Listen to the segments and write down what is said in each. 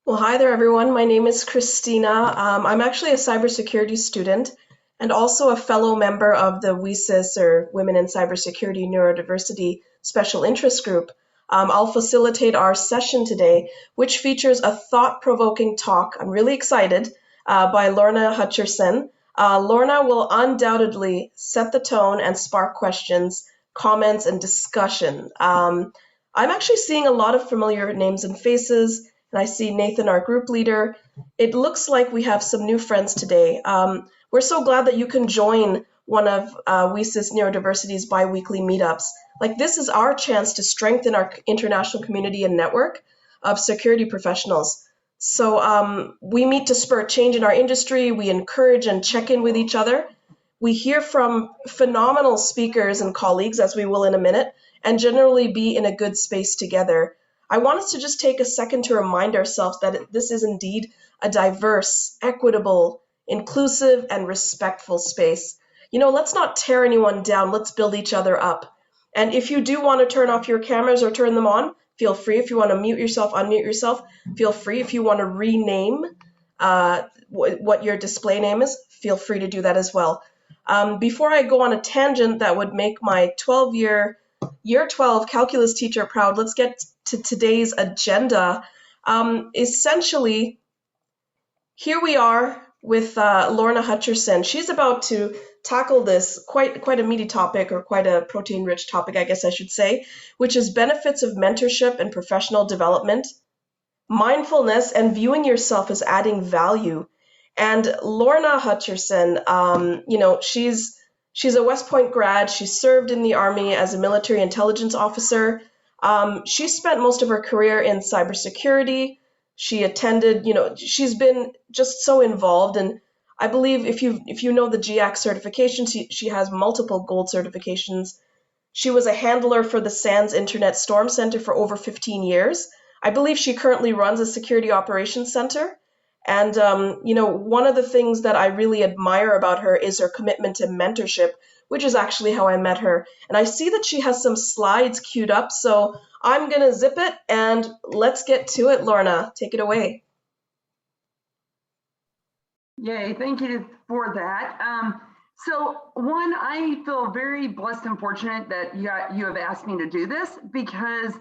Well, hi there, everyone. My name is Christina. I'm actually a cybersecurity student and also a fellow member of the WiCyS, or Women in Cybersecurity Neurodiversity Special Interest Group. I'll facilitate our session today, which features a thought-provoking talk. I'm really excited, by Lorna Hutcheson. Lorna will undoubtedly set the tone and spark questions, comments, and discussion. I'm actually seeing a lot of familiar names and faces, and I see Nathan, our group leader. It looks like we have some new friends today. We're so glad that you can join one of WiCyS Neurodiversity's biweekly meetups. Like, this is our chance to strengthen our international community and network of security professionals. So we meet to spur change in our industry. We encourage and check in with each other. We hear from phenomenal speakers and colleagues, as we will in a minute, and generally be in a good space together. I want us to just take a second to remind ourselves that this is indeed a diverse, equitable, inclusive, and respectful space. Let's not tear anyone down. Let's build each other up. And if you do want to turn off your cameras or turn them on, feel free. If you want to mute yourself, unmute yourself, feel free. If you want to rename what your display name is, feel free to do that as well. Before I go on a tangent that would make my year 12 calculus teacher proud, let's get to today's agenda. Essentially, here we are with Lorna Hutcheson. She's about to tackle this quite a meaty topic, or quite a protein-rich topic, I guess I should say, which is benefits of mentorship and professional development, mindfulness, and viewing yourself as adding value. And Lorna Hutcheson, she's a West Point grad. She served in the Army as a military intelligence officer. She spent most of her career in cybersecurity. She attended, she's been just so involved. And I believe if you know the GIAC certifications, she has multiple gold certifications. She was a handler for the SANS Internet Storm Center for over 15 years. I believe she currently runs a security operations center. And, one of the things that I really admire about her is her commitment to mentorship, which is actually how I met her. And I see that she has some slides queued up, so I'm going to zip it and let's get to it, Lorna. Take it away. Yay, thank you for that. So one, I feel very blessed and fortunate that you have asked me to do this, because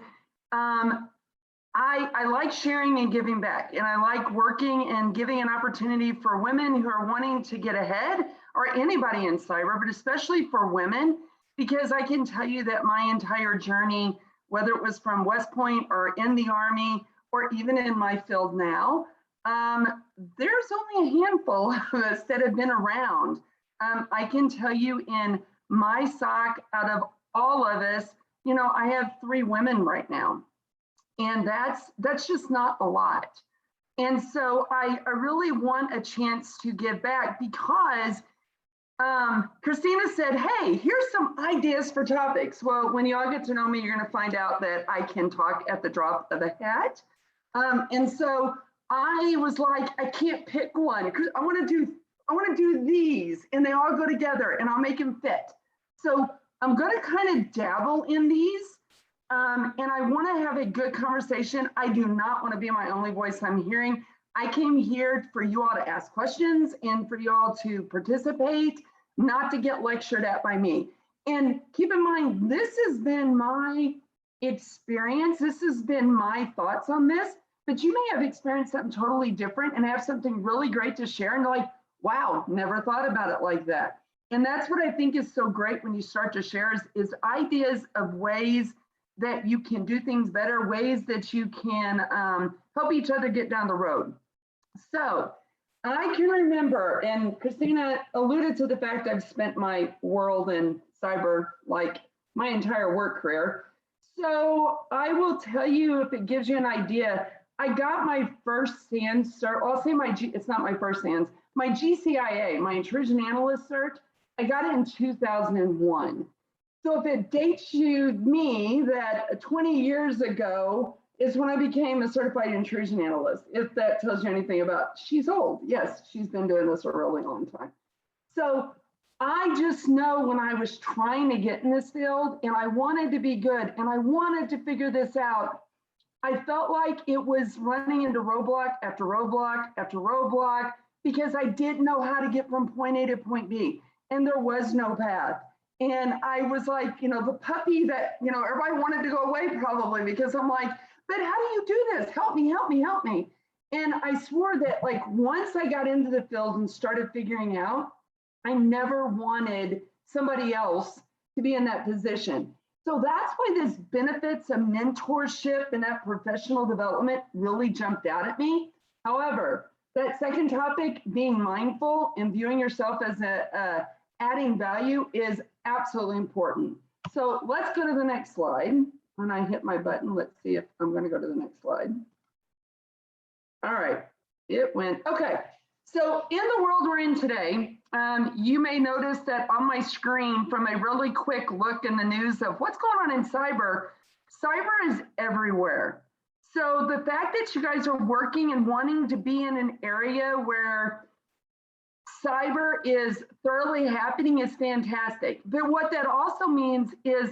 I like sharing and giving back, and I like working and giving an opportunity for women who are wanting to get ahead, or anybody in cyber, but especially for women, because I can tell you that my entire journey, whether it was from West Point or in the Army, or even in my field now, there's only a handful of us that have been around. I can tell you, in my SOC, out of all of us, I have 3 women right now. And that's just not a lot. And so I really want a chance to give back, because Christina said, hey, here's some ideas for topics. Well, when you all get to know me, you're going to find out that I can talk at the drop of a hat. And so I was like, I can't pick one. I want to do these, and they all go together, and I'll make them fit. So I'm going to kind of dabble in these. And I want to have a good conversation. I do not want to be my only voice I'm hearing. I came here for you all to ask questions and for you all to participate, not to get lectured at by me. And keep in mind, this has been my experience. This has been my thoughts on this, but you may have experienced something totally different and have something really great to share, and like, wow, never thought about it like that. And that's what I think is so great when you start to share is ideas of ways that you can do things better, ways that you can help each other get down the road. So I can remember, and Christina alluded to the fact I've spent my world in cyber like my entire work career. So I will tell you, if it gives you an idea, I got my first SANS cert. I'll say it's not my first SANS, my GCIA, my intrusion analyst cert. I got it in 2001. So if it dates me that 20 years ago is when I became a certified intrusion analyst, if that tells you anything about, she's old. Yes, she's been doing this a really long time. So I just know when I was trying to get in this field and I wanted to be good and I wanted to figure this out, I felt like it was running into roadblock after roadblock after roadblock because I didn't know how to get from point A to point B, and there was no path. And I was like, you know, the puppy that, you know, everybody wanted to go away probably because I'm like, but how do you do this? Help me, help me, help me. And I swore that like once I got into the field and started figuring out, I never wanted somebody else to be in that position. So that's why this benefits of mentorship and that professional development really jumped out at me. However, that second topic, being mindful and viewing yourself as adding value, is absolutely important. So let's go to the next slide. When I hit my button, let's see if I'm going to go to the next slide. All right, it went. Okay, so in the world we're in today, you may notice that on my screen from a really quick look in the news of what's going on in cyber, cyber is everywhere. So the fact that you guys are working and wanting to be in an area where cyber is thoroughly happening is fantastic. But what that also means is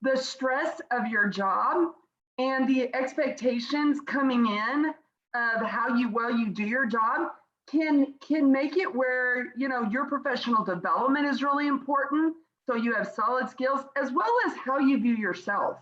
the stress of your job and the expectations coming in of how you do your job can make it where, you know, your professional development is really important. So you have solid skills as well as how you view yourself.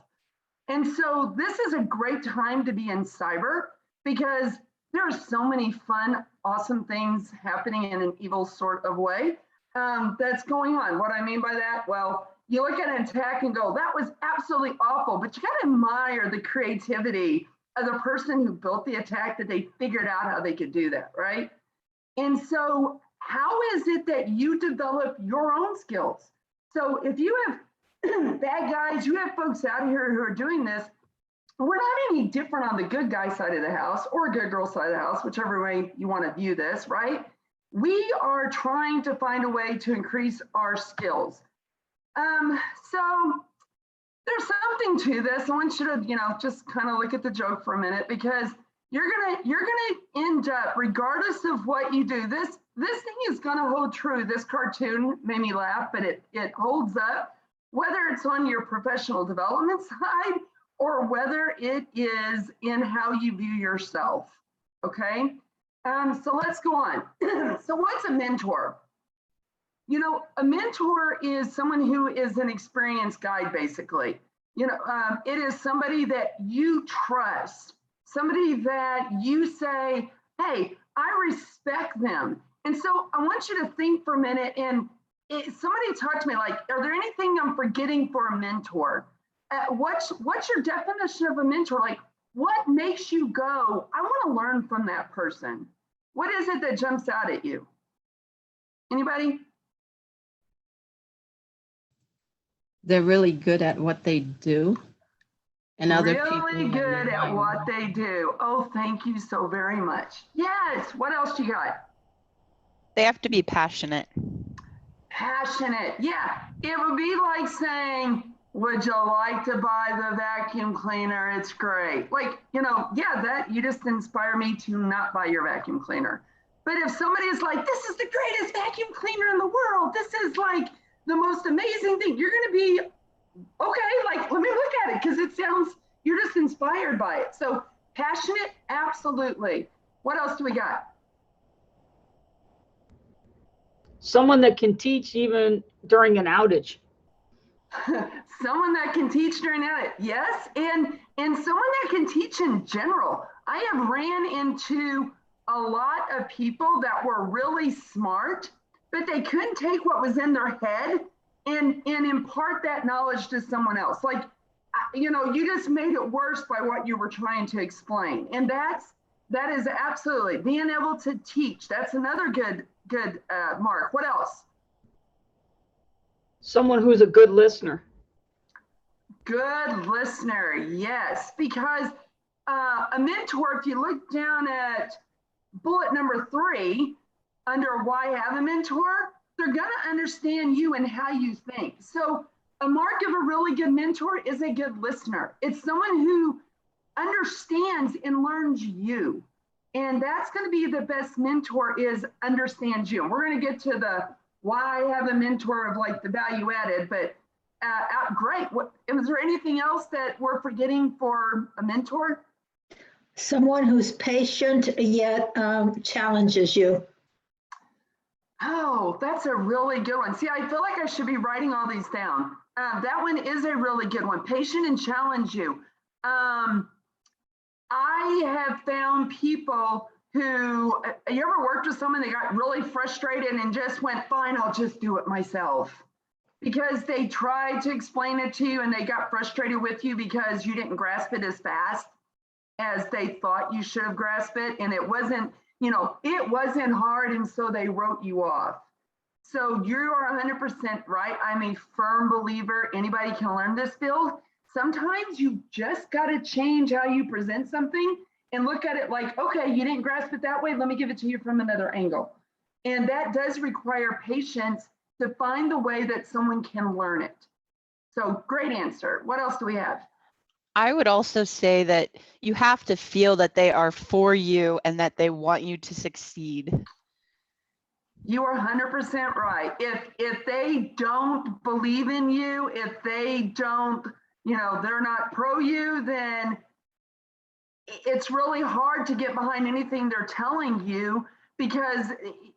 And so this is a great time to be in cyber because there are so many fun, awesome things happening in an evil sort of way that's going on. What I mean by that, well, you look at an attack and go, that was absolutely awful, but you gotta admire the creativity of the person who built the attack, that they figured out how they could do that, right? And so how is it that you develop your own skills? So if you have bad guys, you have folks out here who are doing this, we're not any different on the good guy side of the house or good girl side of the house, whichever way you want to view this, right? We are trying to find a way to increase our skills. So there's something to this. I want you to, you know, just kind of look at the joke for a minute, because you're gonna end up, regardless of what you do, this thing is gonna hold true. This cartoon made me laugh, but it holds up, whether it's on your professional development side or whether it is in how you view yourself, okay? So let's go on. So what's a mentor? You know, a mentor is someone who is an experienced guide, basically. You know, it is somebody that you trust, somebody that you say, hey, I respect them. And so I want you to think for a minute, and somebody talked to me like, are there anything I'm forgetting for a mentor? What's your definition of a mentor? Like, what makes you go, I want to learn from that person? What is it that jumps out at you? Anybody? They're really good at what they do. And other really people good at what they do. Oh, thank you so very much. Yes, what else you got? They have to be passionate. Passionate, yeah. It would be like saying, would you like to buy the vacuum cleaner? It's great. Like, you know, yeah, that you just inspire me to not buy your vacuum cleaner. But if somebody is like, this is the greatest vacuum cleaner in the world, this is like the most amazing thing, you're gonna be, okay, like, let me look at it, because it sounds, you're just inspired by it. So passionate, absolutely. What else do we got? Someone that can teach even during an outage. Someone that can teach during it, yes, and someone that can teach in general. I have ran into a lot of people that were really smart, but they couldn't take what was in their head and impart that knowledge to someone else. Like, you know, you just made it worse by what you were trying to explain. And that is absolutely being able to teach. That's another good mark. What else? Someone who's a good listener. Good listener, yes. Because a mentor, if you look down at bullet number 3, under why have a mentor, they're gonna understand you and how you think. So a mark of a really good mentor is a good listener. It's someone who understands and learns you. And that's gonna be the best mentor, is understands you. And we're gonna get to the why have a mentor of like the value added, but great. Was there anything else that we're forgetting for a mentor? Someone who's patient yet challenges you. Oh, that's a really good one. See, I feel like I should be writing all these down. That one is a really good one. Patient and challenge you. I have found people who, you ever worked with someone that got really frustrated and just went, fine, I'll just do it myself. Because they tried to explain it to you and they got frustrated with you because you didn't grasp it as fast as they thought you should have grasped it. And it wasn't, it wasn't hard, and so they wrote you off. So you are 100% right. I'm a firm believer anybody can learn this field. Sometimes you just got to change how you present something and look at it like, okay, you didn't grasp it that way. Let me give it to you from another angle. And that does require patience to find the way that someone can learn it. So great answer. What else do we have? I would also say that you have to feel that they are for you and that they want you to succeed. You are 100% right. If they don't believe in you, if they don't, they're not pro you, then it's really hard to get behind anything they're telling you, because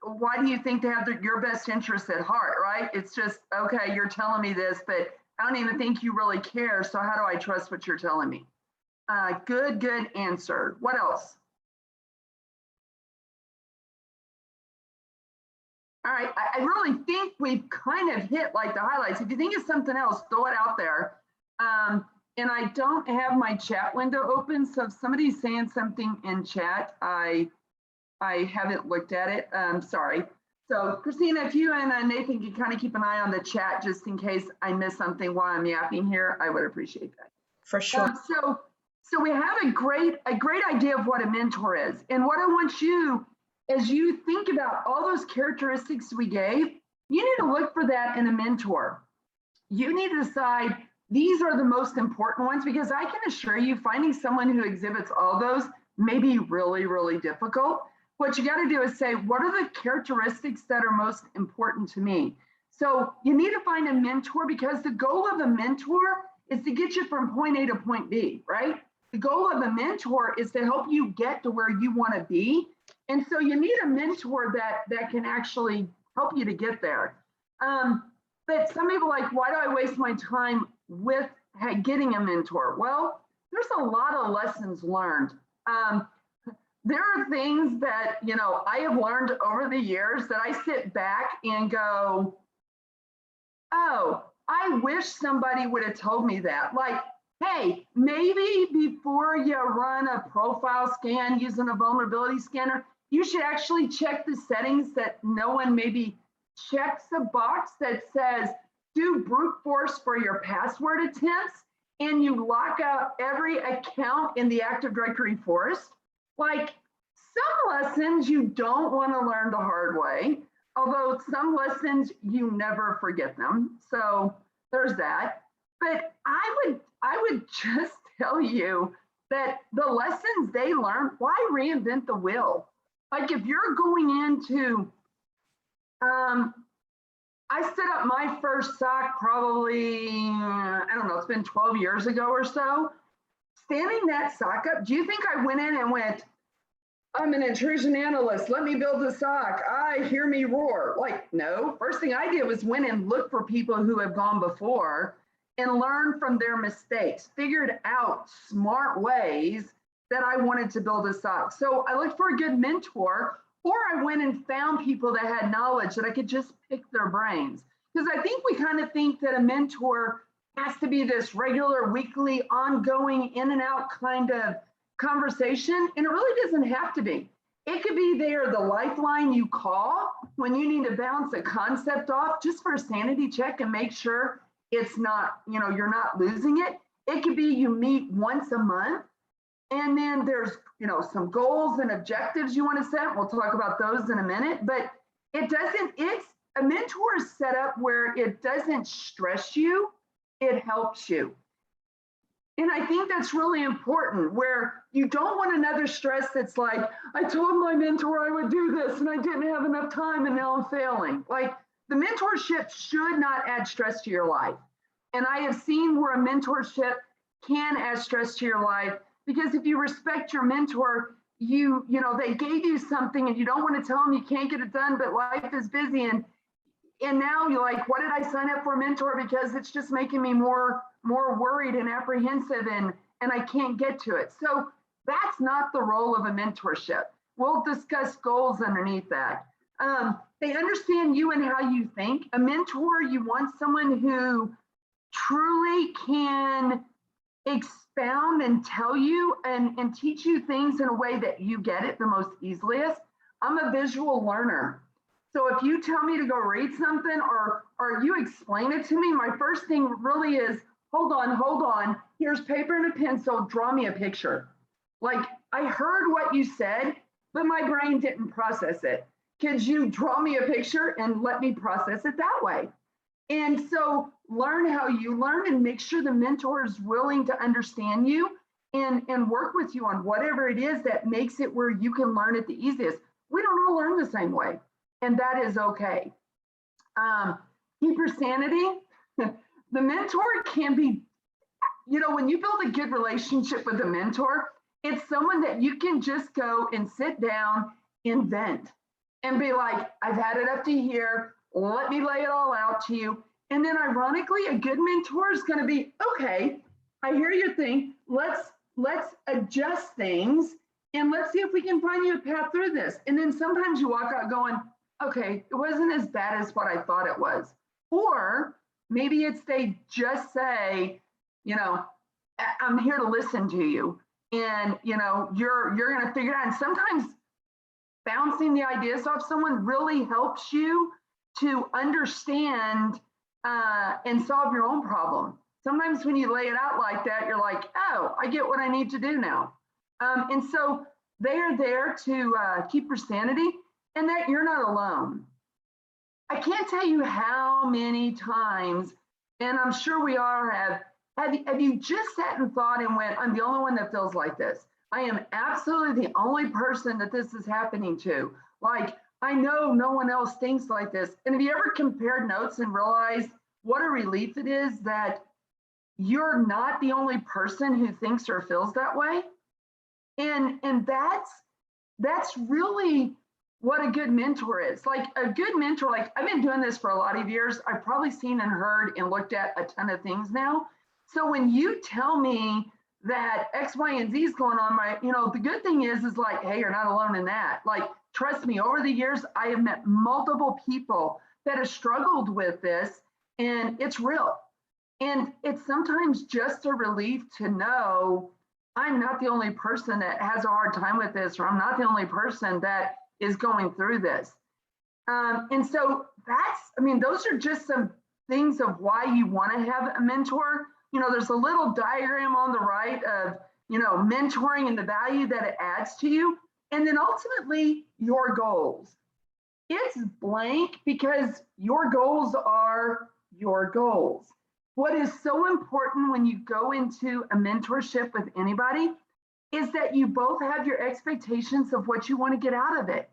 why do you think they have your best interest at heart, right? It's just, okay, you're telling me this, but I don't even think you really care. So how do I trust what you're telling me? Good answer. What else? All right, I really think we've kind of hit like the highlights. If you think of something else, throw it out there. And I don't have my chat window open, so if somebody's saying something in chat, I haven't looked at it. Sorry. So Christina, if you and Nathan can kind of keep an eye on the chat just in case I miss something while I'm yapping here, I would appreciate that. For sure. So we have a great idea of what a mentor is. And what I want you, as you think about all those characteristics we gave, you need to look for that in a mentor. You need to decide these are the most important ones, because I can assure you finding someone who exhibits all those may be really, really difficult. What you got to do is say, what are the characteristics that are most important to me? So you need to find a mentor, because the goal of a mentor is to get you from point A to point B, right? The goal of a mentor is to help you get to where you want to be. And so you need a mentor that can actually help you to get there. But some people are like, why do I waste my time with getting a mentor? Well, there's a lot of lessons learned. There are things that, I have learned over the years that I sit back and go, oh, I wish somebody would have told me that. Like, hey, maybe before you run a profile scan using a vulnerability scanner, you should actually check the settings that no one maybe checks a box that says, do brute force for your password attempts, and you lock out every account in the Active Directory forest. Like, some lessons you don't want to learn the hard way, although some lessons you never forget them. So there's that. But I would just tell you that the lessons they learn, why reinvent the wheel? Like, if you're going into, I set up my first SOC probably, I don't know, it's been 12 years ago or so. Standing that SOC up, do you think I went in and went, I'm an intrusion analyst, let me build a SOC, hear me roar? Like, no, first thing I did was went and look for people who have gone before and learn from their mistakes, figured out smart ways that I wanted to build a SOC. So I looked for a good mentor, or I went and found people that had knowledge that I could just pick their brains. Because I think we kind of think that a mentor has to be this regular, weekly, ongoing, in and out kind of conversation, and it really doesn't have to be. It could be there, the lifeline you call when you need to bounce a concept off just for a sanity check and make sure it's not, you're not losing it. It could be you meet once a month, and then there's, some goals and objectives you want to set. We'll talk about those in a minute, but it's a mentor is set up where it doesn't stress you, it helps you. And I think that's really important, where you don't want another stress that's like, I told my mentor I would do this and I didn't have enough time and now I'm failing. Like, the mentorship should not add stress to your life. And I have seen where a mentorship can add stress to your life Because if you respect your mentor, you know, they gave you something and you don't want to tell them you can't get it done, but life is busy. And now you're like, what did I sign up for a mentor? Because it's just making me more worried and apprehensive and I can't get to it. So that's not the role of a mentorship. We'll discuss goals underneath that. They understand you and how you think. A mentor, you want someone who truly can expound and tell you and teach you things in a way that you get it the most easiest. I'm a visual learner. So if you tell me to go read something or you explain it to me, my first thing really is, hold on. Here's paper and a pencil, draw me a picture. Like, I heard what you said, but my brain didn't process it. Could you draw me a picture and let me process it that way? And so learn how you learn and make sure the mentor is willing to understand you and work with you on whatever it is that makes it where you can learn it the easiest. We don't all learn the same way, and that is okay. Keep your sanity. The mentor can be, you know, when you build a good relationship with a mentor, it's someone that you can just go and sit down and vent and be like, I've had it up to here. Let me lay it all out to you. And then ironically, a good mentor is going to be, okay, I hear your thing. Let's adjust things and let's see if we can find you a path through this. And then sometimes you walk out going, okay, it wasn't as bad as what I thought it was. Or maybe it's they just say, you know, I'm here to listen to you. And, you know, you're going to figure it out. And sometimes bouncing the ideas off someone really helps you to understand and solve your own problem. Sometimes when you lay it out like that, you're like, oh, I get what I need to do now. And so they are there to keep your sanity and that you're not alone. I can't tell you how many times, and I'm sure we all have you just sat and thought and went, I'm the only one that feels like this. I am absolutely the only person that this is happening to. Like, I know no one else thinks like this. And have you ever compared notes and realized what a relief it is that you're not the only person who thinks or feels that way? And that's really what a good mentor is. Like a good mentor, like I've been doing this for a lot of years. I've probably seen and heard and looked at a ton of things now. So when you tell me that X, Y, and Z is going on, the good thing is like, hey, you're not alone in that. Like, trust me, over the years, I have met multiple people that have struggled with this, and it's real. And it's sometimes just a relief to know I'm not the only person that has a hard time with this, or I'm not the only person that is going through this. And so those are just some things of why you want to have a mentor. You know, there's a little diagram on the right of, you know, mentoring and the value that it adds to you. And then ultimately your goals. It's blank because your goals are your goals. What is so important when you go into a mentorship with anybody is that you both have your expectations of what you want to get out of it.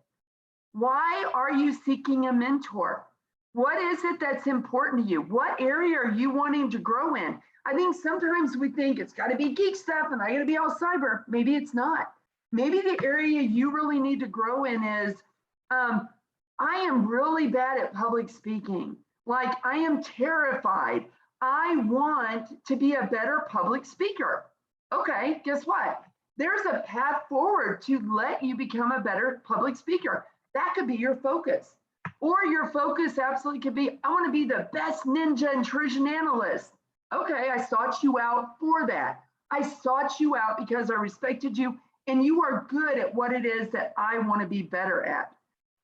Why are you seeking a mentor? What is it that's important to you? What area are you wanting to grow in? I think sometimes we think it's got to be geek stuff and I got to be all cyber. Maybe it's not. Maybe the area you really need to grow in is, I am really bad at public speaking. Like, I am terrified. I want to be a better public speaker. Okay, guess what? There's a path forward to let you become a better public speaker. That could be your focus. Or your focus absolutely could be, I want to be the best ninja intrusion analyst. Okay, I sought you out for that. I sought you out because I respected you and you are good at what it is that I want to be better at.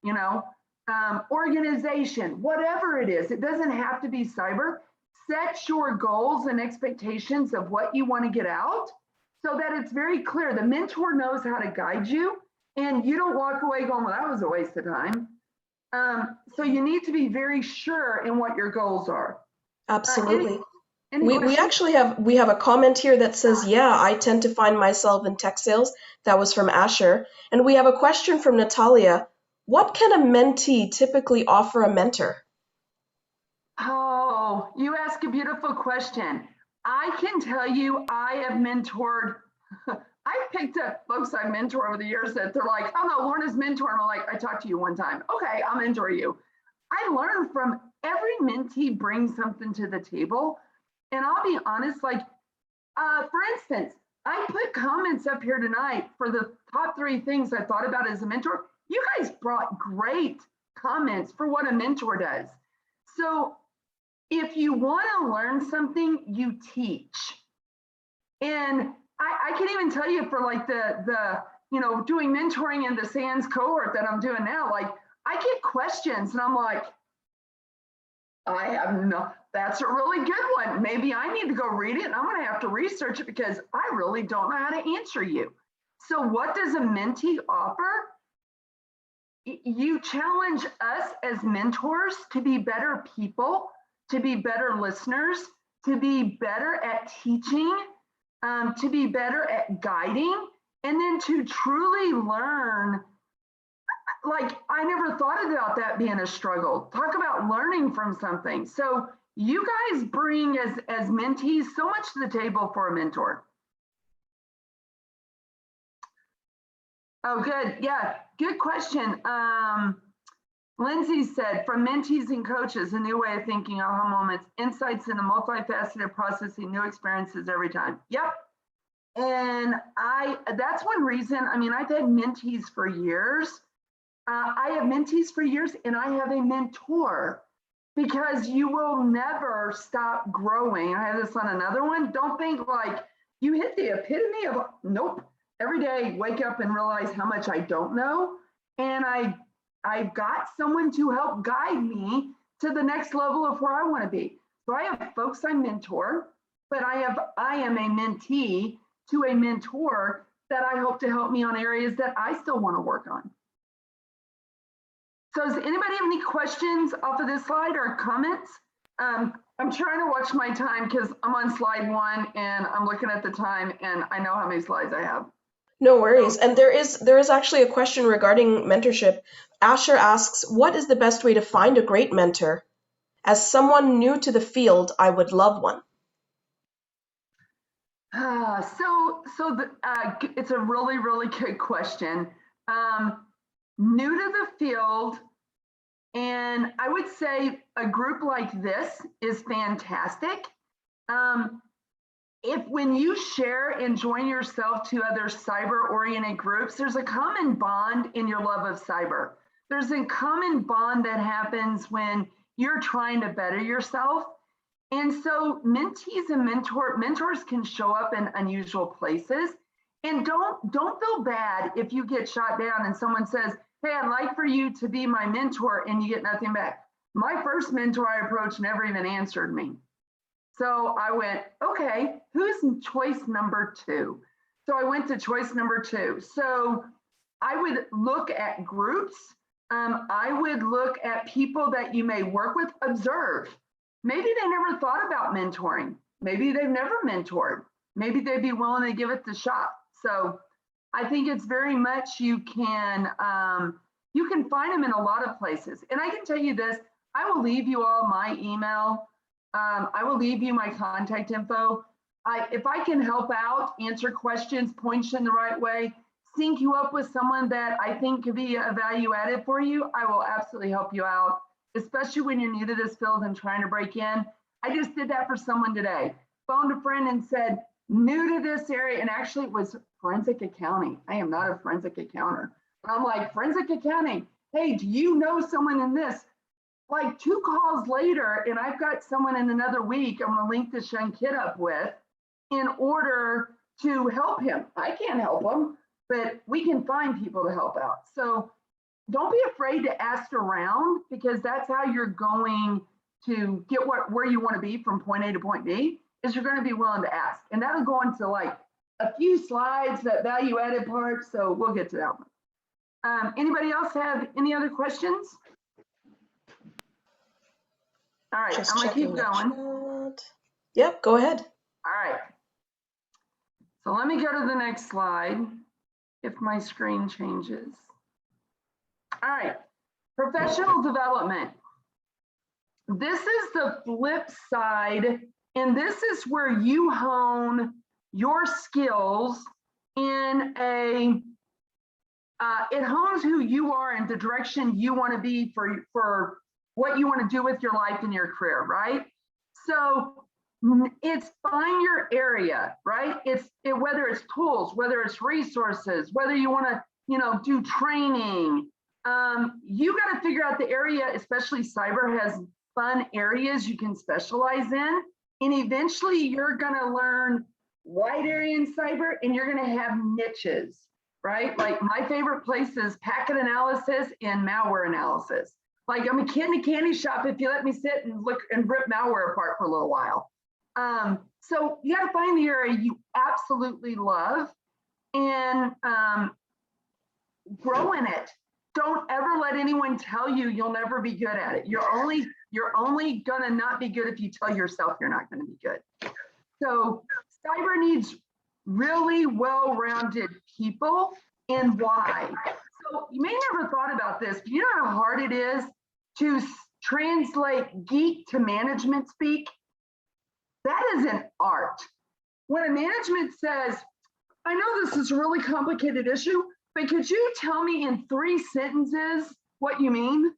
You know, organization, whatever it is, it doesn't have to be cyber. Set your goals and expectations of what you want to get out so that it's very clear. The mentor knows how to guide you and you don't walk away going, well, that was a waste of time. So you need to be very sure in what your goals are. Absolutely. Any We actually have a comment here that says, yeah, I tend to find myself in tech sales. That was from Asher. And we have a question from Natalia. What can a mentee typically offer a mentor? Oh, you ask a beautiful question. I can tell you I have mentored picked up folks I mentor over the years that they're like, oh no, Lorna's mentor. And I'm like, I talked to you one time. Okay, I'll mentor you. I learned from every mentee brings something to the table. And I'll be honest, like, for instance, I put comments up here tonight for the top 3 things I thought about as a mentor. You guys brought great comments for what a mentor does. So if you want to learn something, you teach. And I can even tell you for like the doing mentoring in the SANS cohort that I'm doing now, like I get questions and I'm like, I have no, that's a really good one. Maybe I need to go read it and I'm going to have to research it because I really don't know how to answer you. So what does a mentee offer? You challenge us as mentors to be better people, to be better listeners, to be better at teaching, to be better at guiding, and then to truly learn. Like, I never thought about that being a struggle. Talk about learning from something. So you guys bring as mentees so much to the table for a mentor. Oh, good. Yeah, good question. Lindsay said, from mentees and coaches, a new way of thinking, aha moments, insights into multifaceted processing, new experiences every time. Yep. And that's one reason, I mean, I've had mentees for years. I have mentees for years and I have a mentor because you will never stop growing. I have this on another one. Don't think like you hit the epitome of, nope. Every day, wake up and realize how much I don't know. And I've got someone to help guide me to the next level of where I want to be. So I have folks I mentor, but I am a mentee to a mentor that I hope to help me on areas that I still want to work on. So does anybody have any questions off of this slide or comments? I'm trying to watch my time because I'm on slide 1 and I'm looking at the time and I know how many slides I have. No worries. And there is actually a question regarding mentorship. Asher asks, what is the best way to find a great mentor? As someone new to the field, I would love one. It's a really, really good question. New to the field, and I would say a group like this is fantastic. If when you share and join yourself to other cyber-oriented groups, there's a common bond in your love of cyber. There's a common bond that happens when you're trying to better yourself. And so mentees and mentors can show up in unusual places. And don't feel bad if you get shot down and someone says, hey, I'd like for you to be my mentor, and you get nothing back. My first mentor I approached never even answered me. So I went, okay, who's choice number 2? So I went to choice number 2. So I would look at groups. I would look at people that you may work with, observe. Maybe they never thought about mentoring. Maybe they've never mentored. Maybe they'd be willing to give it the shot. So I think it's very much you can find them in a lot of places. And I can tell you this, I will leave you all my email. I will leave you my contact info. If I can help out, answer questions, point you in the right way, sync you up with someone that I think could be a value added for you, I will absolutely help you out, especially when you're new to this field and trying to break in. I just did that for someone today. Phoned a friend and said, new to this area, and actually it was forensic accounting. I am not a forensic accounter. And I'm like, forensic accounting, hey, do you know someone in this? Like 2 calls later, and I've got someone in another week I'm gonna link this young kid up with in order to help him. I can't help him, but we can find people to help out. So don't be afraid to ask around, because that's how you're going to get where you want to be from point A to point B, is you're going to be willing to ask. And that'll go into like a few slides, that value added part. So we'll get to that one. Anybody else have any other questions? All right, Just I'm gonna keep going. Chat. Yep, go ahead. All right. So let me go to the next slide if my screen changes. All right, professional development. This is the flip side, and this is where you hone your skills in a, it hones who you are and the direction you want to be for what you want to do with your life and your career, right? So it's find your area, right? Whether it's tools, whether it's resources, whether you want to, do training. You got to figure out the area, especially cyber has fun areas you can specialize in. And eventually you're going to learn wide area in cyber and you're going to have niches, right? Like my favorite place is packet analysis and malware analysis. Like I'm a kid in a candy shop if you let me sit and look and rip malware apart for a little while. So you got to find the area you absolutely love and grow in it. Don't ever let anyone tell you you'll never be good at it. You're only gonna not be good if you tell yourself you're not gonna be good. So cyber needs really well-rounded people, and why? So you may never thought about this, but you know how hard it is to translate geek to management speak? That is an art. When a management says, I know this is a really complicated issue, but could you tell me in 3 sentences what you mean?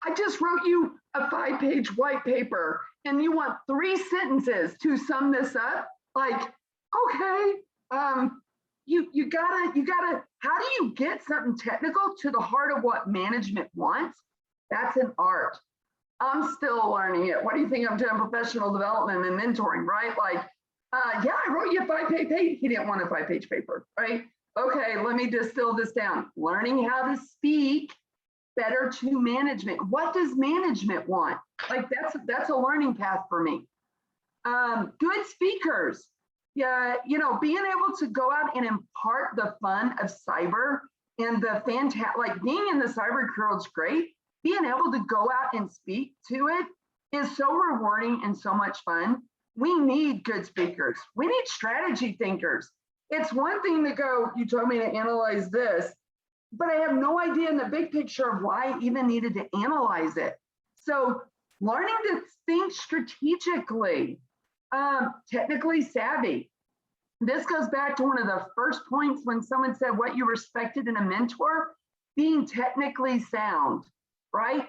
I just wrote you a 5-page white paper and you want 3 sentences to sum this up? Like, okay, you gotta, how do you get something technical to the heart of what management wants? That's an art. I'm still learning it. What do you think I'm doing professional development and mentoring, right? Like, yeah, I wrote you a 5-page paper. He didn't want a 5-page paper, right? Okay, let me distill this down. Learning how to speak better to management. What does management want? Like that's a learning path for me. Good speakers. Yeah, being able to go out and impart the fun of cyber and the fantastic, like being in the cyber world is great. Being able to go out and speak to it is so rewarding and so much fun. We need good speakers. We need strategy thinkers. It's one thing to go, you told me to analyze this, but I have no idea in the big picture of why I even needed to analyze it. So learning to think strategically, technically savvy. This goes back to one of the first points when someone said what you respected in a mentor, being technically sound, right?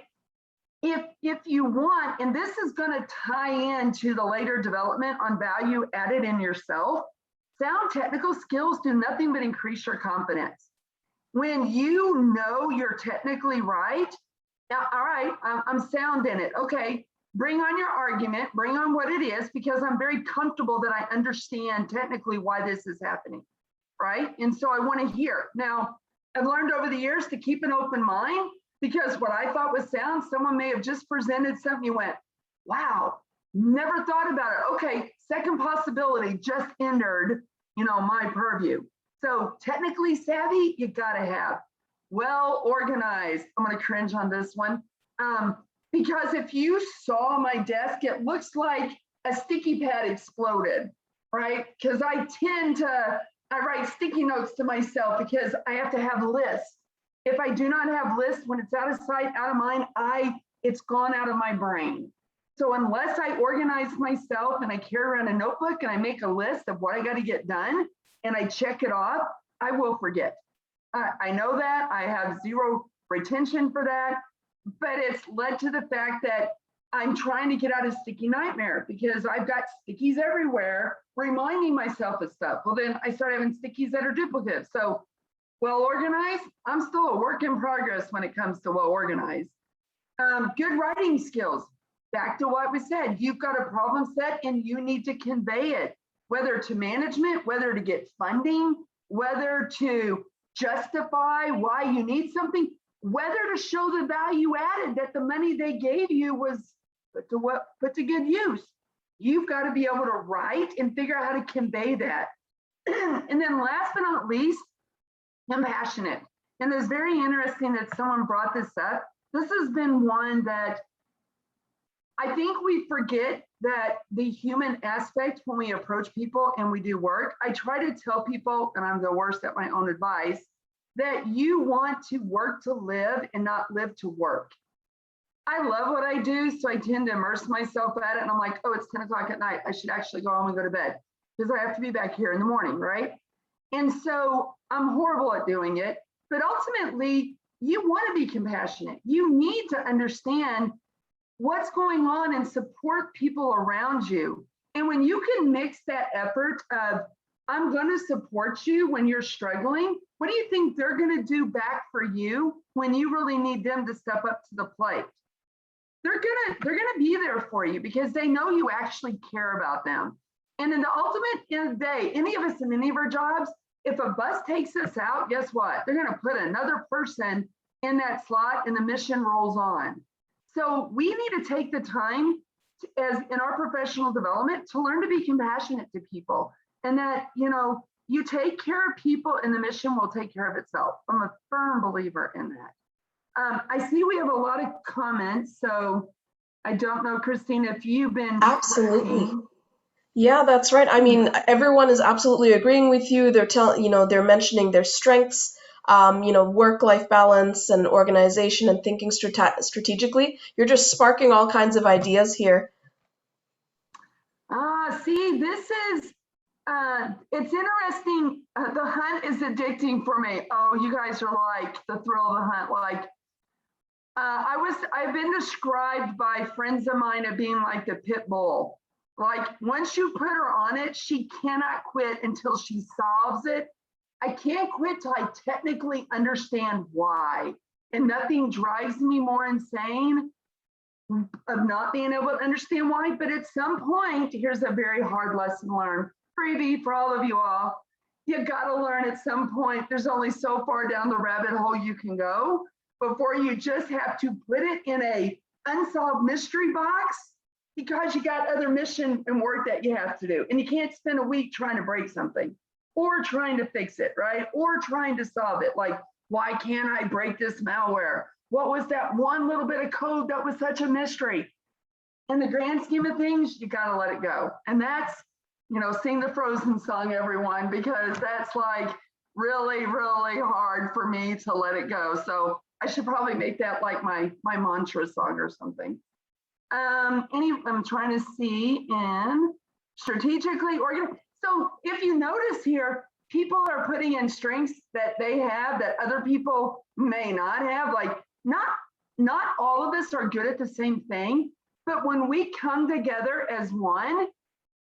If you want, and this is going to tie into the later development on value added in yourself, sound technical skills do nothing but increase your confidence. When you know you're technically right, now, all right, I'm sound in it. Okay, bring on your argument, bring on what it is, because I'm very comfortable that I understand technically why this is happening, right? And so I want to hear. Now, I've learned over the years to keep an open mind, because what I thought was sound, someone may have just presented something, you went, wow, never thought about it. Okay, second possibility just entered, my purview. So technically savvy, you gotta have. Well organized, I'm gonna cringe on this one. Because if you saw my desk, it looks like a sticky pad exploded, right? Because I write sticky notes to myself because I have to have lists. If I do not have lists, when it's out of sight, out of mind, it's gone out of my brain. So unless I organize myself and I carry around a notebook and I make a list of what I got to get done and I check it off, I will forget. I know that. I have zero retention for that, but it's led to the fact that I'm trying to get out of sticky nightmare because I've got stickies everywhere reminding myself of stuff. Well, then I start having stickies that are duplicative. So well organized, I'm still a work in progress when it comes to well organized. Good writing skills. Back to what we said, you've got a problem set and you need to convey it, whether to management, whether to get funding, whether to justify why you need something, whether to show the value added that the money they gave you was put to good use. You've got to be able to write and figure out how to convey that. And then last but not least, compassionate. And it's very interesting that someone brought this up. This has been one that I think we forget that the human aspect when we approach people and we do work. I try to tell people, and I'm the worst at my own advice, that you want to work to live and not live to work. I love what I do, so I tend to immerse myself at it, and I'm like, oh, it's 10 o'clock at night. I should actually go home and go to bed. because I have to be back here in the morning, right? And so I'm horrible at doing it, but ultimately you want to be compassionate. You need to understand what's going on and support people around you. And when you can mix that effort of, I'm going to support you when you're struggling, what do you think they're going to do back for you when you really need them to step up to the plate? They're gonna be there for you because they know you actually care about them. And in the ultimate end of the day, any of us in any of our jobs, if a bus takes us out, guess what? They're gonna put another person in that slot and the mission rolls on. So we need to take the time to, as in our professional development, to learn to be compassionate to people, and that, you know, you take care of people and the mission will take care of itself. I'm a firm believer in that. I see we have a lot of comments, so I don't know, Christina, if you've been Absolutely. tracking. Yeah, that's right. I mean, everyone is absolutely agreeing with you. They're they're mentioning their strengths, work-life balance and organization and thinking strategically. You're just sparking all kinds of ideas here. See, this is, it's interesting. The hunt is addicting for me. Oh, you guys are like the thrill of the hunt. Like, I've been described by friends of mine of being like the pit bull. Like, once you put her on it, she cannot quit until she solves it. I can't quit till I technically understand why. And nothing drives me more insane of not being able to understand why. But at some point, here's a very hard lesson learned. Freebie for all of you all. You gotta learn at some point, there's only so far down the rabbit hole you can go before you just have to put it in a unsolved mystery box, because you got other mission and work that you have to do. And you can't spend a week trying to break something or trying to fix it, right? Or trying to solve it. Like, why can't I break this malware? What was that one little bit of code that was such a mystery? In the grand scheme of things, you gotta let it go. And that's, you know, sing the Frozen song, everyone, because that's like really, really hard for me to let it go. So I should probably make that like my mantra song or something. I'm trying to see in strategically organized. So if you notice here, people are putting in strengths that they have that other people may not have. Like, not all of us are good at the same thing, but when we come together as one,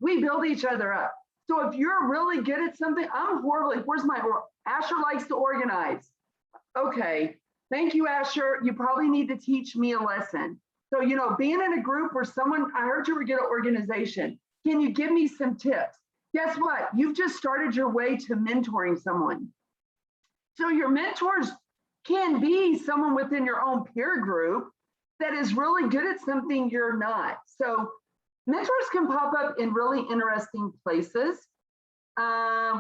we build each other up. So if you're really good at something, I'm horrible. Where's my, Asher likes to organize. Okay, thank you, Asher. You probably need to teach me a lesson. So, you know, being in a group where someone, I heard you were good at organization. Can you give me some tips? Guess what? You've just started your way to mentoring someone. So your mentors can be someone within your own peer group that is really good at something you're not. So mentors can pop up in really interesting places.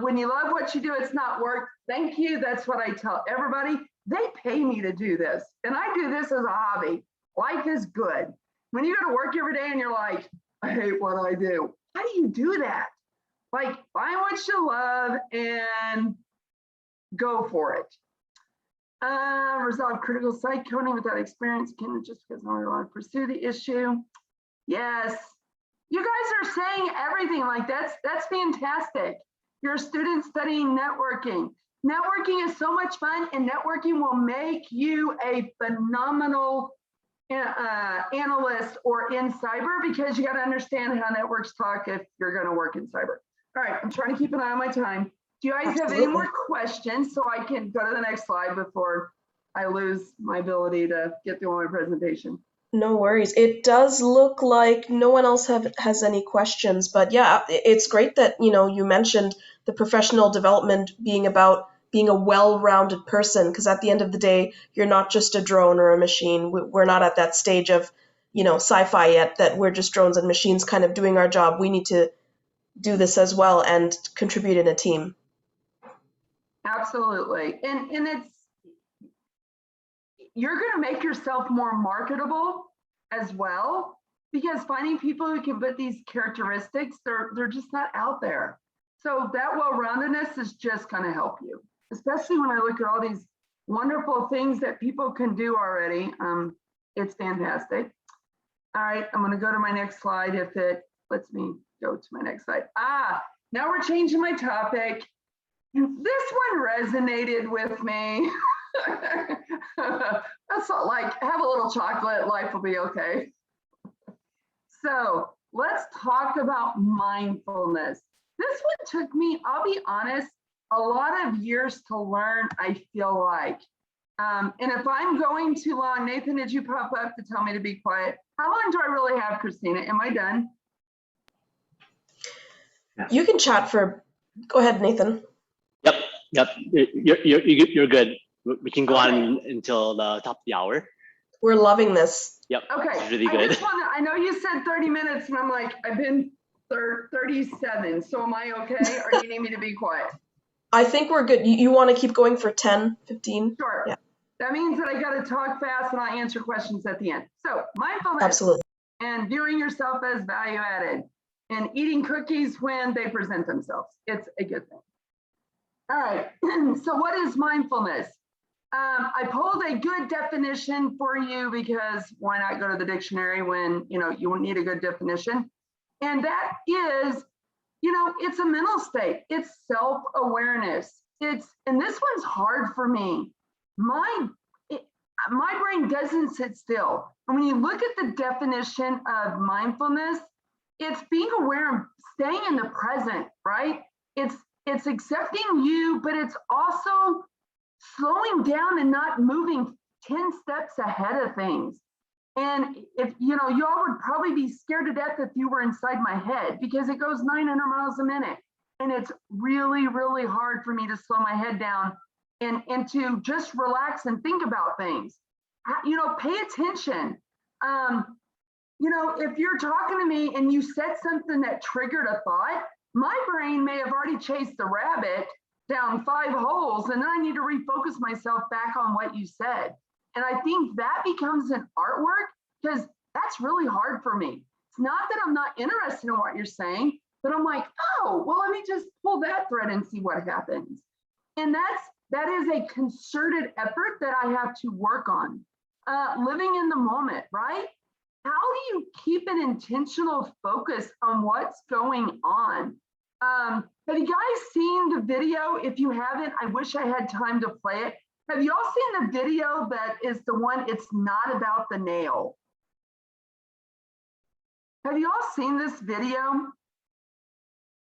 When you love what you do, it's not work. Thank you. That's what I tell everybody. They pay me to do this. And I do this as a hobby. Life is good. When you go to work every day and you're like, I hate what I do. How do you do that? Like, find what you love and go for it. Resolve critical site coding without experience. Can just because I don't want to pursue the issue. Yes. You guys are saying everything. Like, that's fantastic. You're a student studying networking. Networking is so much fun, and networking will make you a phenomenal analyst or in cyber, because you got to understand how networks talk if you're going to work in cyber. All right, I'm trying to keep an eye on my time. Do you guys have any more questions so I can go to the next slide before I lose my ability to get through my presentation? No worries. It does look like no one else has any questions, but yeah, it's great that, you mentioned the professional development being about being a well-rounded person, because at the end of the day, you're not just a drone or a machine. We're not at that stage of, sci-fi yet, that we're just drones and machines kind of doing our job. We need to do this as well and contribute in a team. Absolutely. And it's, you're going to make yourself more marketable as well, because finding people who can put these characteristics, they're just not out there. So that well-roundedness is just going to help you, especially when I look at all these wonderful things that people can do already. It's fantastic. All right, I'm going to go to my next slide if it lets me go to my next slide. now we're changing my topic. This one resonated with me. That's not like, have a little chocolate, life will be okay. So let's talk about mindfulness. This one took me, I'll be honest, a lot of years to learn, I feel like. And if I'm going too long, Nathan, did you pop up to tell me to be quiet? How long do I really have, Christina? Am I done? You can chat for, go ahead, Nathan. Yep. You're good. We can go Okay. on until the top of the hour. We're loving this. Yep. Okay. This is really good. I know you said 30 minutes and I'm like, I've been 37. So am I okay? Or do you need me to be quiet? I think we're good. You want to keep going for 10, 15? Sure. Yeah. That means that I got to talk fast and I'll answer questions at the end. So mindfulness. Absolutely. And viewing yourself as value added and eating cookies when they present themselves. It's a good thing. All right. So what is mindfulness? I pulled a good definition for you because why not go to the dictionary when you need a good definition? And that is, it's a mental state. It's self-awareness. And this one's hard for me. My brain doesn't sit still. And when you look at the definition of mindfulness, it's being aware and staying in the present, right? It's accepting you, but it's also slowing down and not moving 10 steps ahead of things. And if, y'all would probably be scared to death if you were inside my head because it goes 900 miles a minute. And it's really, really hard for me to slow my head down and to just relax and think about things. Pay attention. If you're talking to me and you said something that triggered a thought, my brain may have already chased the rabbit down 5 holes, and then I need to refocus myself back on what you said. And I think that becomes an artwork because that's really hard for me. It's not that I'm not interested in what you're saying, but I'm like, oh, well, let me just pull that thread and see what happens. And that is a concerted effort that I have to work on. Living in the moment, right? How do you keep an intentional focus on what's going on? Have you guys seen the video? If you haven't, I wish I had time to play it. Have you all seen the video that is the one, it's not about the nail? Have you all seen this video?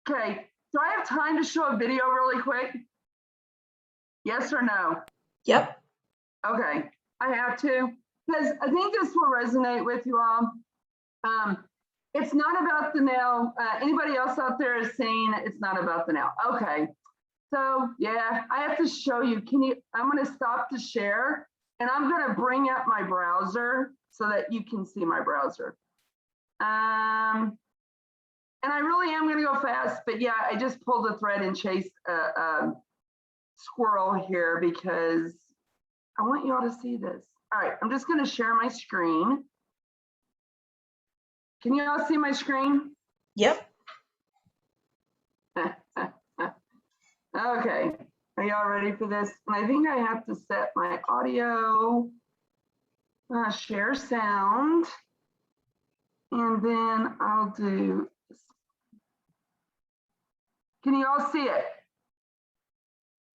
Okay, do I have time to show a video really quick? Yes or no? Yep. Okay, I have to, because I think this will resonate with you all. It's not about the nail. Anybody else out there is saying it's not about the nail? Okay, so yeah, I have to show you. I'm gonna stop to share and I'm gonna bring up my browser so that you can see my browser. And I really am gonna go fast, but yeah, I just pulled a thread and chased a squirrel here because I want you all to see this. All right, I'm just gonna share my screen. Can you all see my screen? Yep. Okay, are y'all ready for this? And I think I have to set my audio, share sound, and then I'll do, can you all see it?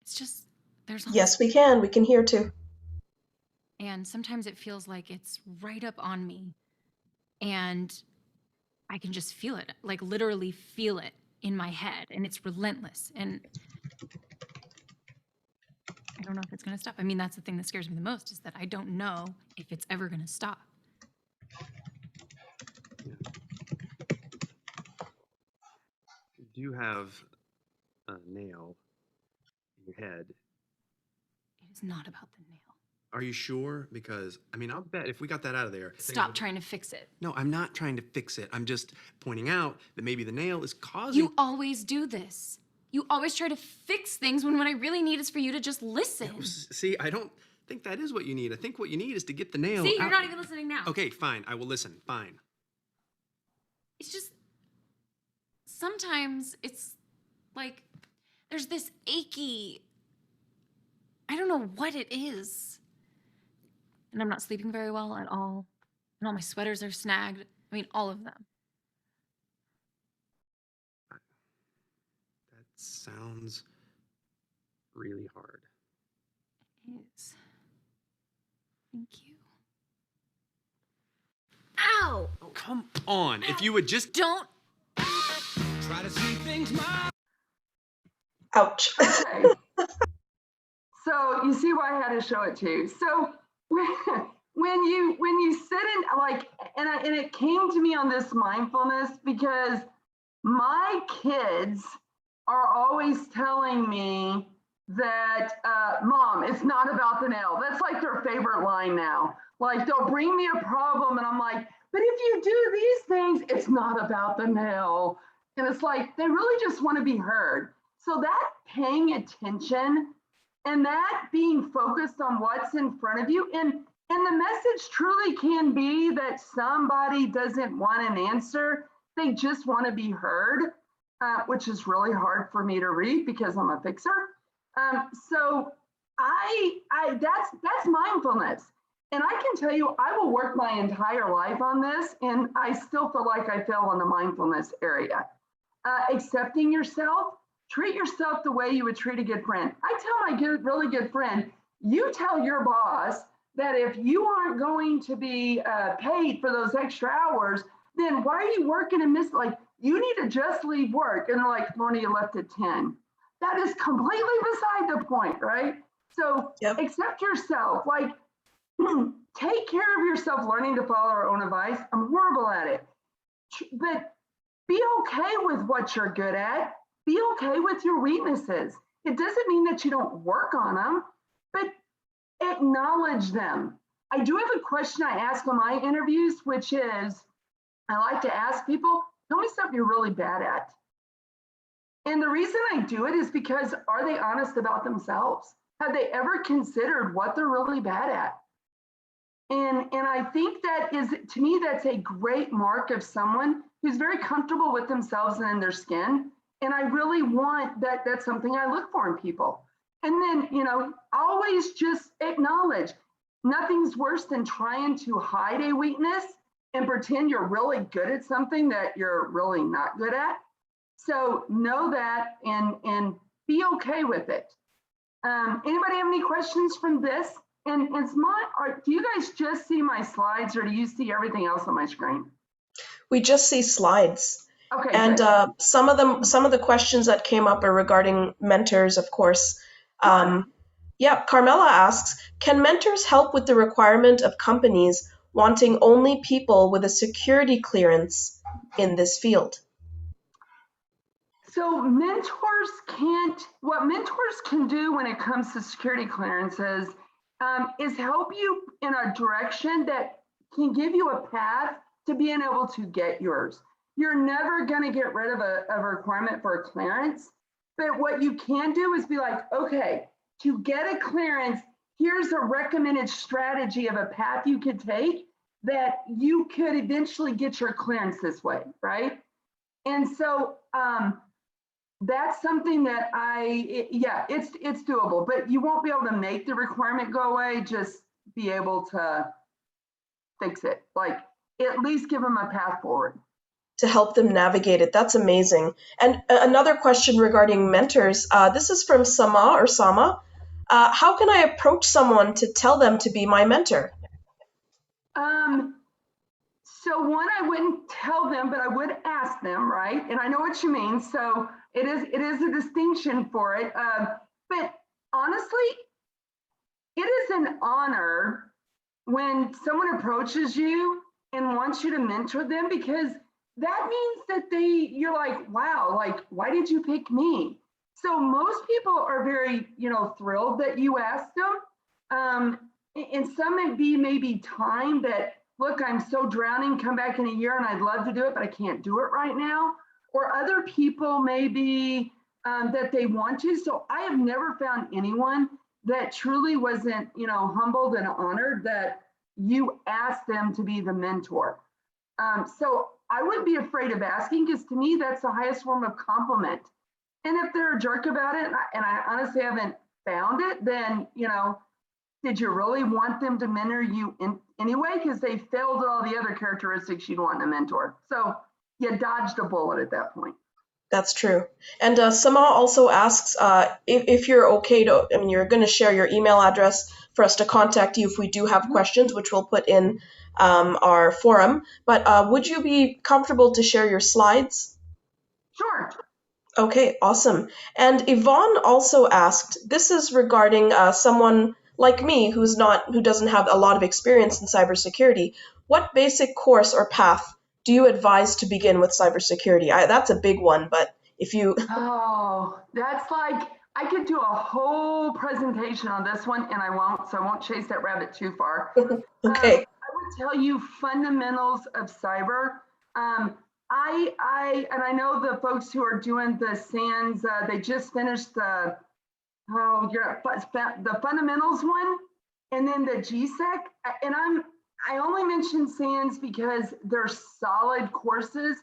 It's just, there's Yes, we can. We can hear too. and sometimes it feels like it's right up on me and I can just feel it, like literally feel it in my head, and it's relentless. And I don't know if it's going to stop. I mean, that's the thing that scares me the most, is that I don't know if it's ever going to stop. Do you have a nail in your head? It is not about the nail. Are you sure? Because, I mean, I'll bet if we got that out of there. Stop trying to fix it. No, I'm not trying to fix it. I'm just pointing out that maybe the nail is causing. You always do this. You always try to fix things when what I really need is for you to just listen. Yeah, see, I don't think that is what you need. I think what you need is to get the nail See, you're out. not even listening now. Okay, fine. I will listen. Fine. It's just, sometimes it's like there's this achy, I don't know what it is. And I'm not sleeping very well at all. And all my sweaters are snagged. I mean, all of them. sounds really hard. It is. Thank you. Ow! Come on, if you would just Don't. try to see things my Ouch. Okay. So you see why I had to show it to you. So when you sit in like, and it came to me on this mindfulness because my kids are always telling me that, Mom, it's not about the nail. That's like their favorite line now. Like they'll bring me a problem and I'm like, but if you do these things, it's not about the nail. And it's like, they really just want to be heard. So that paying attention and that being focused on what's in front of you, and the message truly can be that somebody doesn't want an answer, they just want to be heard, which is really hard for me to read because I'm a fixer. So that's mindfulness. And I can tell you, I will work my entire life on this, and I still feel like I fail in the mindfulness area. Accepting yourself, treat yourself the way you would treat a good friend. I tell my really good friend, you tell your boss that if you aren't going to be paid for those extra hours, then why are you working and miss? Like, you need to just leave work. And they're like, Lorna, you left at 10. That is completely beside the point, right? So accept yourself. Like, take care of yourself, learning to follow our own advice. I'm horrible at it. But be okay with what you're good at. Be okay with your weaknesses. It doesn't mean that you don't work on them, but acknowledge them. I do have a question I ask on my interviews, which is, I like to ask people, tell me something you're really bad at. And the reason I do it is because, are they honest about themselves? Have they ever considered what they're really bad at? And I think that is, to me, that's a great mark of someone who's very comfortable with themselves and in their skin. And I really want that, that's something I look for in people. And then, you know, always just acknowledge, nothing's worse than trying to hide a weakness and pretend you're really good at something that you're really not good at. So know that and be okay with it. Anybody have any questions from this? And do you guys just see my slides, or do you see everything else on my screen? We just see slides. Okay. And some of the questions that came up are regarding mentors, of course. Yeah, Carmela asks, can mentors help with the requirement of companies wanting only people with a security clearance in this field? So what mentors can do when it comes to security clearances is help you in a direction that can give you a path to being able to get yours. You're never going to get rid of a requirement for a clearance, but what you can do is be like, okay, to get a clearance, here's a recommended strategy of a path you could take that you could eventually get your clearance this way, right? And so that's something that it's doable, but you won't be able to make the requirement go away, just be able to fix it. Like, at least give them a path forward. To help them navigate it. That's amazing. And another question regarding mentors, this is from Sama. How can I approach someone to tell them to be my mentor? So one, I wouldn't tell them, but I would ask them, right? And I know what you mean. So it is a distinction for it. But honestly, it is an honor when someone approaches you and wants you to mentor them, because that means that you're like, wow, like, why did you pick me? So most people are very, thrilled that you asked them. And some might be maybe time that, look, I'm so drowning, come back in a year and I'd love to do it, but I can't do it right now. Or other people maybe that they want to. So I have never found anyone that truly wasn't, humbled and honored that you asked them to be the mentor. So I wouldn't be afraid of asking, because to me, that's the highest form of compliment. And if they're a jerk about it, and I honestly haven't found it, then, did you really want them to mentor you anyway? Because they failed at all the other characteristics you'd want in a mentor. So you dodged a bullet at that point. That's true. And Sama also asks if you're okay to, I mean, you're going to share your email address for us to contact you if we do have questions, which we'll put in our forum. But would you be comfortable to share your slides? Sure. Okay, awesome. And Yvonne also asked, this is regarding someone like me who doesn't have a lot of experience in cybersecurity. What basic course or path do you advise to begin with cybersecurity? That's a big one, but if you... Oh, that's like, I could do a whole presentation on this one and I won't, so I won't chase that rabbit too far. Okay. I would tell you fundamentals of cyber. I know the folks who are doing the SANS, they just finished the fundamentals one, and then the GCIA. And I only mention SANS because they're solid courses,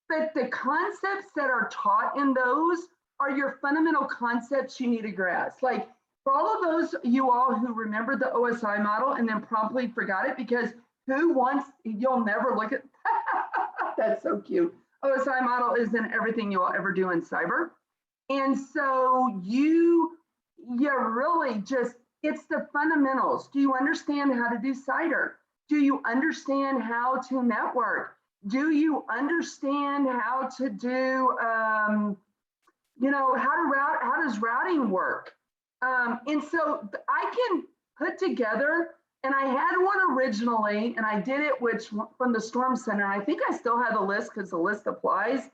but the concepts that are taught in those are your fundamental concepts you need to grasp. Like for all of those you all who remember the OSI model and then promptly forgot it, because you'll never look at, that's so cute. OSI model isn't everything you will ever do in cyber. And so you really just, it's the fundamentals. Do you understand how to do CIDR? Do you understand how to network? Do you understand how to do, how does routing work? And so I can put together, and I had one originally, and I did it from the Storm Center. And I think I still have the list because the list applies.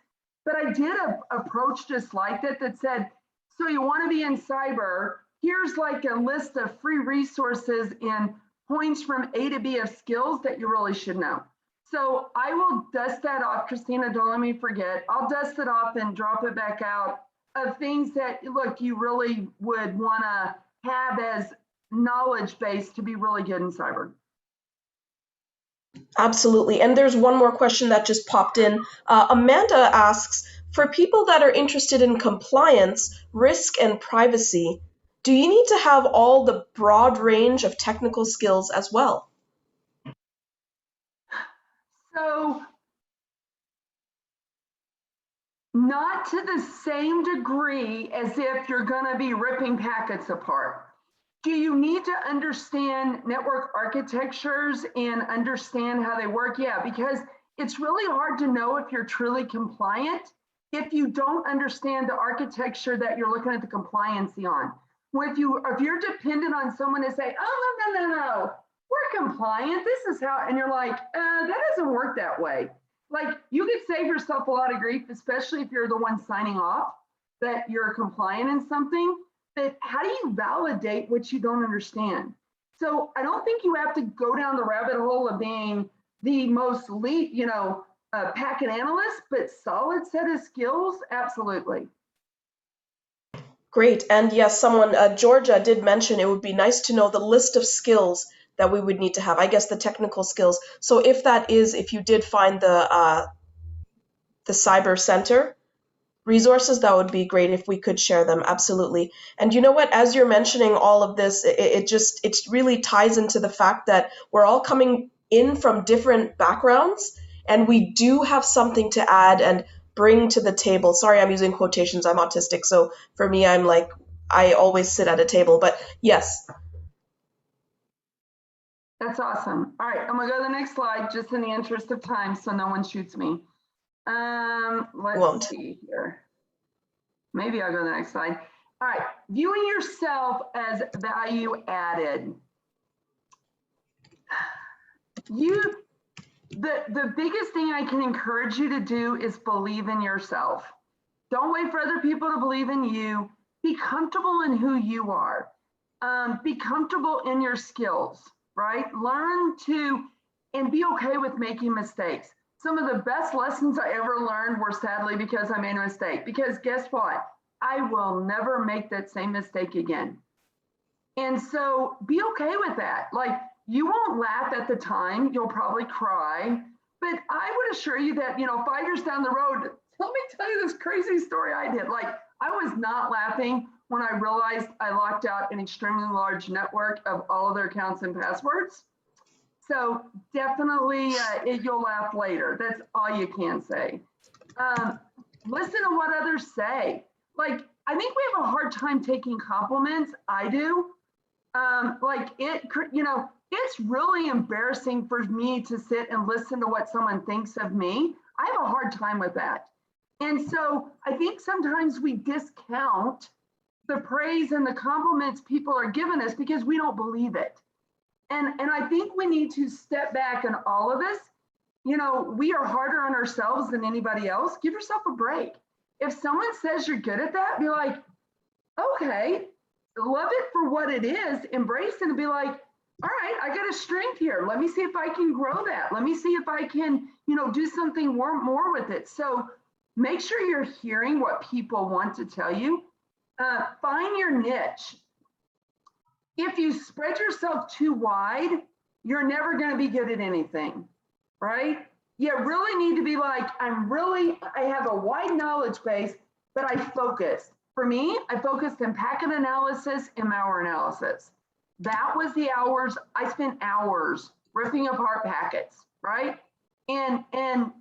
But I did a approach just like that said, so you want to be in cyber, here's like a list of free resources and points from A to B of skills that you really should know. So I will dust that off, Christina, don't let me forget. I'll dust it off and drop it back out of things that, look, you really would want to have as knowledge base to be really good in cyber. Absolutely. And there's one more question that just popped in. Amanda asks, for people that are interested in compliance, risk, and privacy, do you need to have all the broad range of technical skills as well? So, not to the same degree as if you're going to be ripping packets apart. Do you need to understand network architectures and understand how they work? Yeah, because it's really hard to know if you're truly compliant if you don't understand the architecture that you're looking at the compliancy on. If you're dependent on someone to say, oh, no, we're compliant, this is how, and you're like, that doesn't work that way. Like, you could save yourself a lot of grief, especially if you're the one signing off that you're compliant in something. But how do you validate what you don't understand? So I don't think you have to go down the rabbit hole of being the most elite, packet analyst, but solid set of skills, absolutely. Great. And yes, Georgia did mention it would be nice to know the list of skills that we would need to have, I guess the technical skills. So if you did find the Cyber Center resources, that would be great if we could share them. Absolutely. And you know what, as you're mentioning all of this, it really ties into the fact that we're all coming in from different backgrounds, and we do have something to add and bring to the table. Sorry, I'm using quotations. I'm autistic, so for me, I'm like, I always sit at a table, but yes. That's awesome. All right, I'm gonna go to the next slide just in the interest of time so no one shoots me. Let's see here. Maybe I'll go to the next slide. All right, viewing yourself as value added. The biggest thing I can encourage you to do is believe in yourself. Don't wait for other people to believe in you. Be comfortable in who you are. Be comfortable in your skills, right? Learn to, and be okay with making mistakes. Some of the best lessons I ever learned were sadly because I made a mistake. Because guess what? I will never make that same mistake again. And so be okay with that. Like, you won't laugh at the time, you'll probably cry, but I would assure you that, 5 years down the road, let me tell you this crazy story I did. Like, I was not laughing when I realized I locked out an extremely large network of all of their accounts and passwords. So definitely you'll laugh later. That's all you can say. Listen to what others say. Like, I think we have a hard time taking compliments. I do. It's really embarrassing for me to sit and listen to what someone thinks of me. I have a hard time with that. And so I think sometimes we discount the praise and the compliments people are giving us because we don't believe it. And I think we need to step back, and all of us, we are harder on ourselves than anybody else. Give yourself a break. If someone says you're good at that, be like, okay, love it for what it is, embrace it, and be like, all right, I got a strength here. Let me see if I can grow that. Let me see if I can, do something more with it. So make sure you're hearing what people want to tell you. Find your niche. If you spread yourself too wide, you're never going to be good at anything, right? You really need to be like, I have a wide knowledge base, but I focused. For me, I focused in packet analysis and malware analysis. That was the hours, I spent hours ripping apart packets, right? And am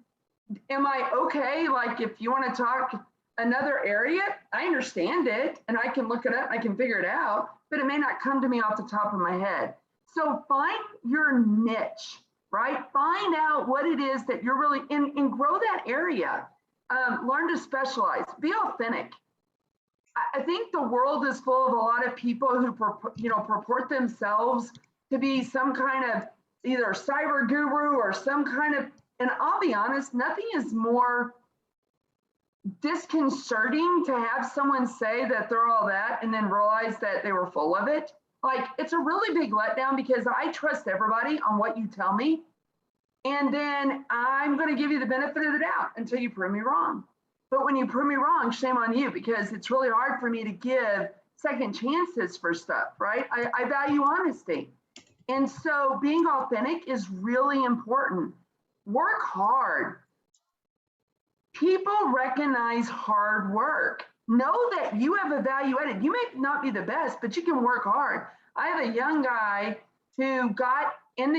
I okay? Like, if you want to talk another area, I understand it and I can look it up, I can figure it out, but it may not come to me off the top of my head. So find your niche, right? Find out what it is that you're really in and grow that area. Learn to specialize, be authentic. I think the world is full of a lot of people who purport themselves to be some kind of either cyber guru or some kind of, and I'll be honest, nothing is more disconcerting to have someone say that they're all that and then realize that they were full of it. Like, it's a really big letdown because I trust everybody on what you tell me. And then I'm going to give you the benefit of the doubt until you prove me wrong. But when you prove me wrong, shame on you, because it's really hard for me to give second chances for stuff, right? I value honesty. And so being authentic is really important. Work hard. People recognize hard work. Know that you have a value added. You may not be the best, but you can work hard. I have a young guy who got in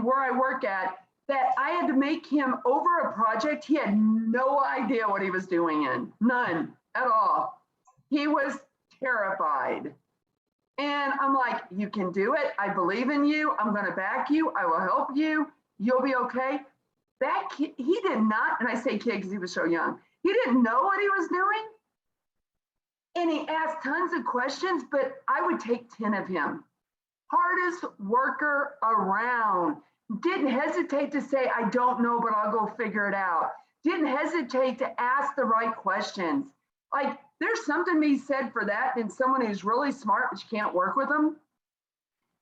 where I work at, that I had to make him over a project he had no idea what he was doing in. None at all. He was terrified. And I'm like, you can do it. I believe in you. I'm going to back you. I will help you. You'll be okay. That kid, he did not, and I say kid because he was so young, he didn't know what he was doing. And he asked tons of questions, but I would take 10 of him. Hardest worker around. Didn't hesitate to say, I don't know, but I'll go figure it out. Didn't hesitate to ask the right questions. Like, there's something to be said for that than someone who's really smart, but you can't work with them.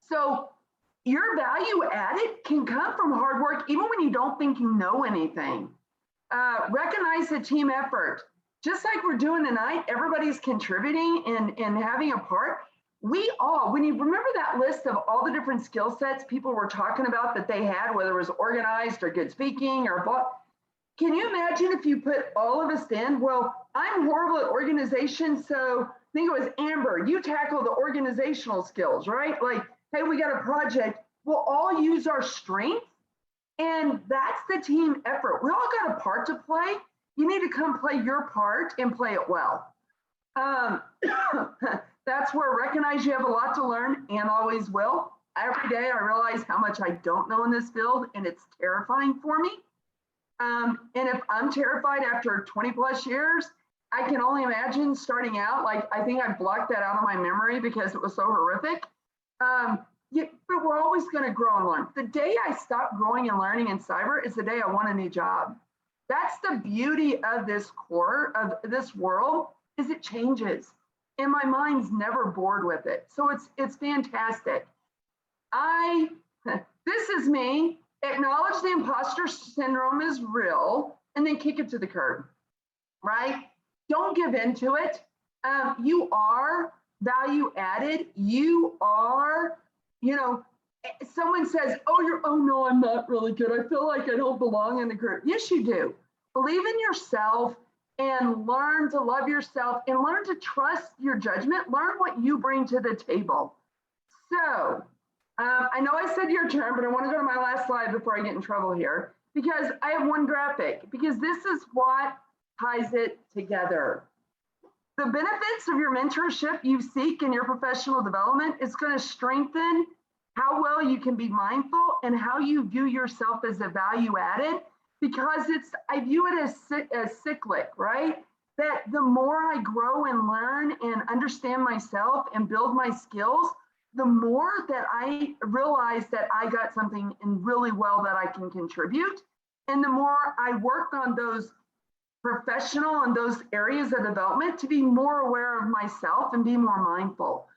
So your value added can come from hard work, even when you don't think you know anything. Recognize the team effort. Just like we're doing tonight, everybody's contributing and having a part. We all, when you remember that list of all the different skill sets people were talking about that they had, whether it was organized or good speaking or what, can you imagine if you put all of us in? Well, I'm horrible at organization, so I think it was Amber, you tackle the organizational skills, right? Like, hey, we got a project, we'll all use our strength, and that's the team effort. We all got a part to play. You need to come play your part and play it well. That's where I recognize you have a lot to learn and always will. Every day I realize how much I don't know in this field, and it's terrifying for me. And if I'm terrified after 20 plus years, I can only imagine starting out. Like, I think I blocked that out of my memory because it was so horrific. But we're always going to grow and learn. The day I stop growing and learning in cyber is the day I want a new job. That's the beauty of this core of this world, is it changes. And my mind's never bored with it. So it's fantastic. This is me. Acknowledge the imposter syndrome is real, and then kick it to the curb, right? Don't give into it. You are value added. You are, someone says, oh no, I'm not really good. I feel like I don't belong in the group. Yes, you do. Believe in yourself and learn to love yourself and learn to trust your judgment. Learn what you bring to the table. So, I know I said your turn, but I want to go to my last slide before I get in trouble here, because I have one graphic, because this is what ties it together. The benefits of your mentorship you seek in your professional development is going to strengthen how well you can be mindful and how you view yourself as a value added, because I view it as cyclic, right? That the more I grow and learn and understand myself and build my skills, the more that I realize that I got something in really well that I can contribute. And the more I work on those professional and those areas of development to be more aware of myself and be more mindful.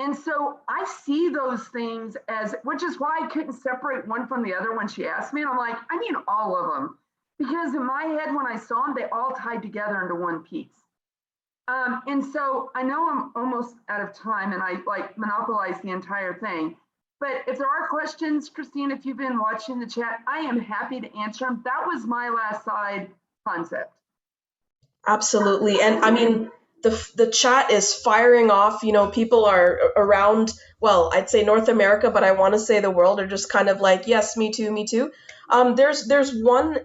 And so I see those things as, which is why I couldn't separate one from the other when she asked me. And I'm like, I mean, all of them. Because in my head, when I saw them, they all tied together into one piece. And so I know I'm almost out of time and I like monopolize the entire thing. But if there are questions, Christine, if you've been watching the chat, I am happy to answer them. That was my last slide concept. Absolutely. And I mean, the chat is firing off. You know, people are around, well, I'd say North America, but I want to say the world are just kind of like, yes, me too, me too. There's one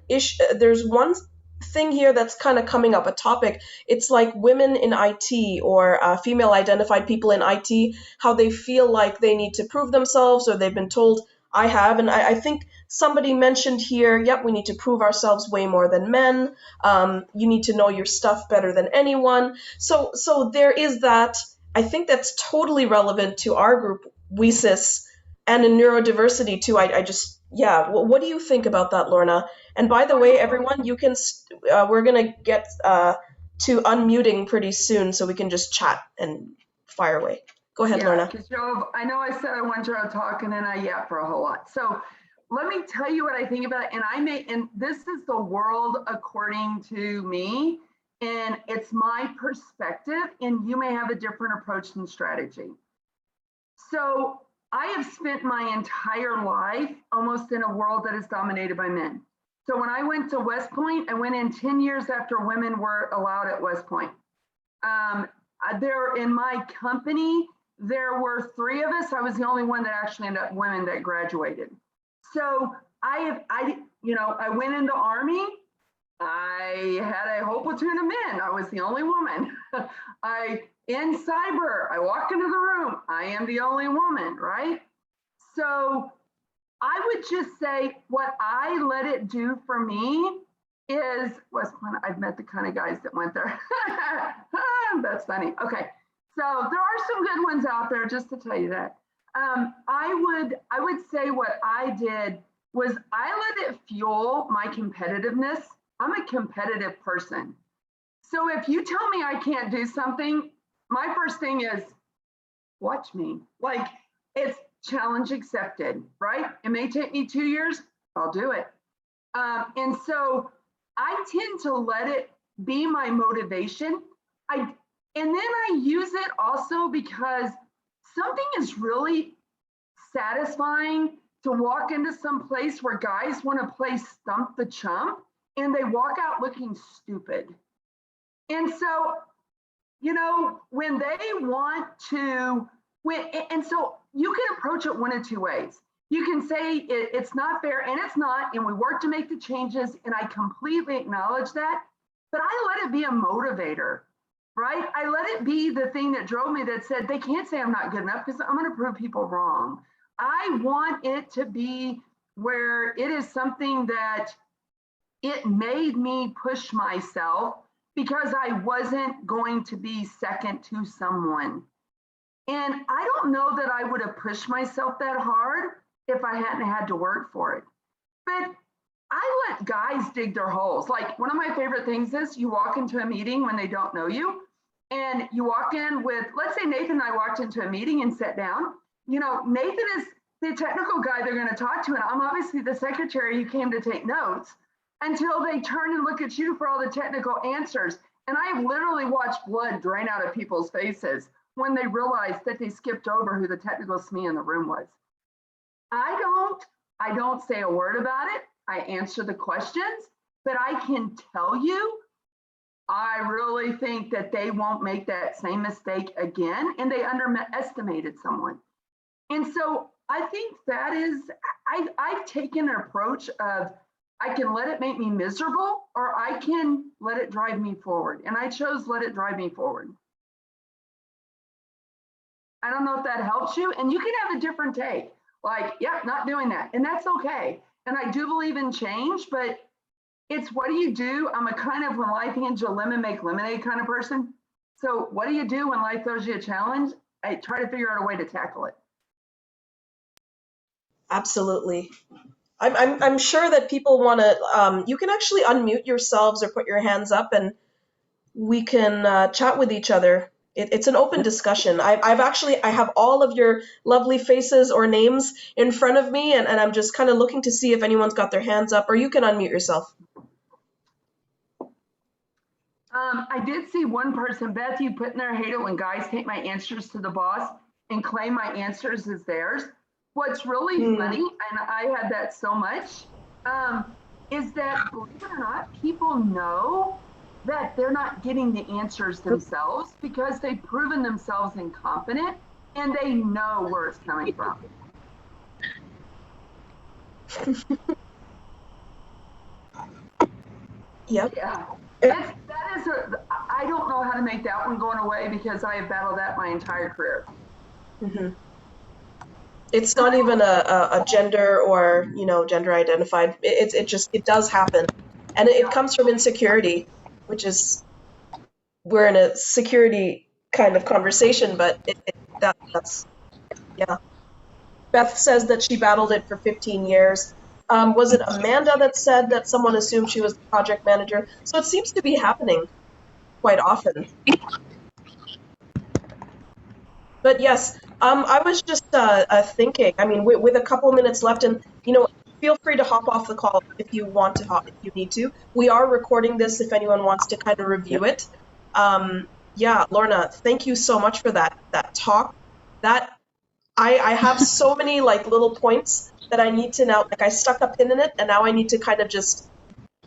thing here that's kind of coming up, a topic. It's like women in IT or female identified people in IT, how they feel like they need to prove themselves, or they've been told I have. And I think somebody mentioned here, yep, we need to prove ourselves way more than men. You need to know your stuff better than anyone. So there is that. I think that's totally relevant to our group, WiCyS, and in neurodiversity too. Yeah. What do you think about that, Lorna? And by the way, everyone, you can. We're gonna get to unmuting pretty soon, so we can just chat and fire away. Go ahead, Lorna. Because I know I said I wanted to talk and then I yap for a whole lot. So let me tell you what I think about it. And this is the world according to me, and it's my perspective, and you may have a different approach and strategy. So I have spent my entire life almost in a world that is dominated by men. So when I went to West Point, I went in 10 years after women were allowed at West Point. There in my company, there were 3 of us. I was the only one that actually ended up women that graduated. So I went into Army. I had a whole platoon of men. I was the only woman. In cyber, I walk into the room. I am the only woman, right? So I would just say what I let it do for me is West Point. I've met the kind of guys that went there. That's funny. Okay. So there are some good ones out there, just to tell you that. I would say what I did was I let it fuel my competitiveness. I'm a competitive person. So if you tell me I can't do something, my first thing is, watch me. Like, it's challenge accepted, right? It may take me 2 years, I'll do it. And so I tend to let it be my motivation. And then I use it also because something is really satisfying to walk into some place where guys want to play stump the chump and they walk out looking stupid. And so, when they want to, and so you can approach it one of 2 ways. You can say it's not fair, and it's not, and we work to make the changes, and I completely acknowledge that, but I let it be a motivator. Right? I let it be the thing that drove me, that said, they can't say I'm not good enough because I'm going to prove people wrong. I want it to be where it is something that it made me push myself because I wasn't going to be second to someone. And I don't know that I would have pushed myself that hard if I hadn't had to work for it. But I let guys dig their holes. Like, one of my favorite things is you walk into a meeting when they don't know you, and you walk in with, let's say Nathan and I walked into a meeting and sat down. Nathan is the technical guy they're going to talk to, and I'm obviously the secretary who came to take notes, until they turn and look at you for all the technical answers. And I have literally watched blood drain out of people's faces when they realized that they skipped over who the technical SME in the room was. I don't say a word about it. I answer the questions, but I can tell you, I really think that they won't make that same mistake again, and they underestimated someone. And so I think that is, I've taken an approach of, I can let it make me miserable, or I can let it drive me forward. And I chose let it drive me forward. I don't know if that helps you. And you can have a different take. Like, yeah, not doing that. And that's okay. And I do believe in change, but it's what do you do? I'm a kind of when life hands you a lemon, make lemonade kind of person. So what do you do when life throws you a challenge? I try to figure out a way to tackle it. Absolutely. I'm sure that people want to, you can actually unmute yourselves or put your hands up and we can chat with each other. It's an open discussion. I have all of your lovely faces or names in front of me, and I'm just kind of looking to see if anyone's got their hands up, or you can unmute yourself. I did see one person, Beth, you put in there, hate it when guys take my answers to the boss and claim my answers as theirs. What's really funny, and I had that so much, is that, believe it or not, people know that they're not getting the answers themselves because they've proven themselves incompetent and they know where it's coming from. Yep. Yeah. I don't know how to make that one going away because I have battled that my entire career. Mm-hmm. It's not even a gender or, gender identified. It does happen. And it comes from insecurity, which is, we're in a security kind of conversation, but that's, yeah. Beth says that she battled it for 15 years. Was it Amanda that said that someone assumed she was the project manager? So it seems to be happening quite often. But yes, I was just thinking, I mean, with a couple minutes left, and, feel free to hop off the call if you want to hop, if you need to. We are recording this if anyone wants to kind of review it. Yeah, Lorna, thank you so much for that talk. That I have so many little points that I need to now, I stuck a pin in it, and now I need to kind of just,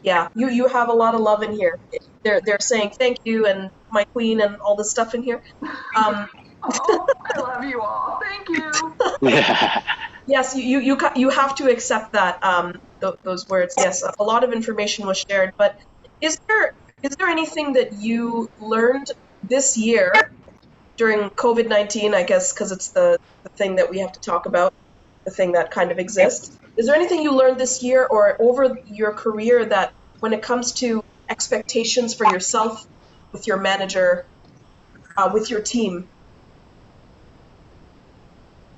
yeah, you have a lot of love in here. They're saying thank you and my queen and all this stuff in here. Oh, I love you all. Thank you. Yes, you have to accept that those words. Yes, a lot of information was shared, but is there anything that you learned this year during COVID-19, I guess, because it's the thing that we have to talk about, the thing that kind of exists. Is there anything you learned this year or over your career that when it comes to expectations for yourself, with your manager, with your team,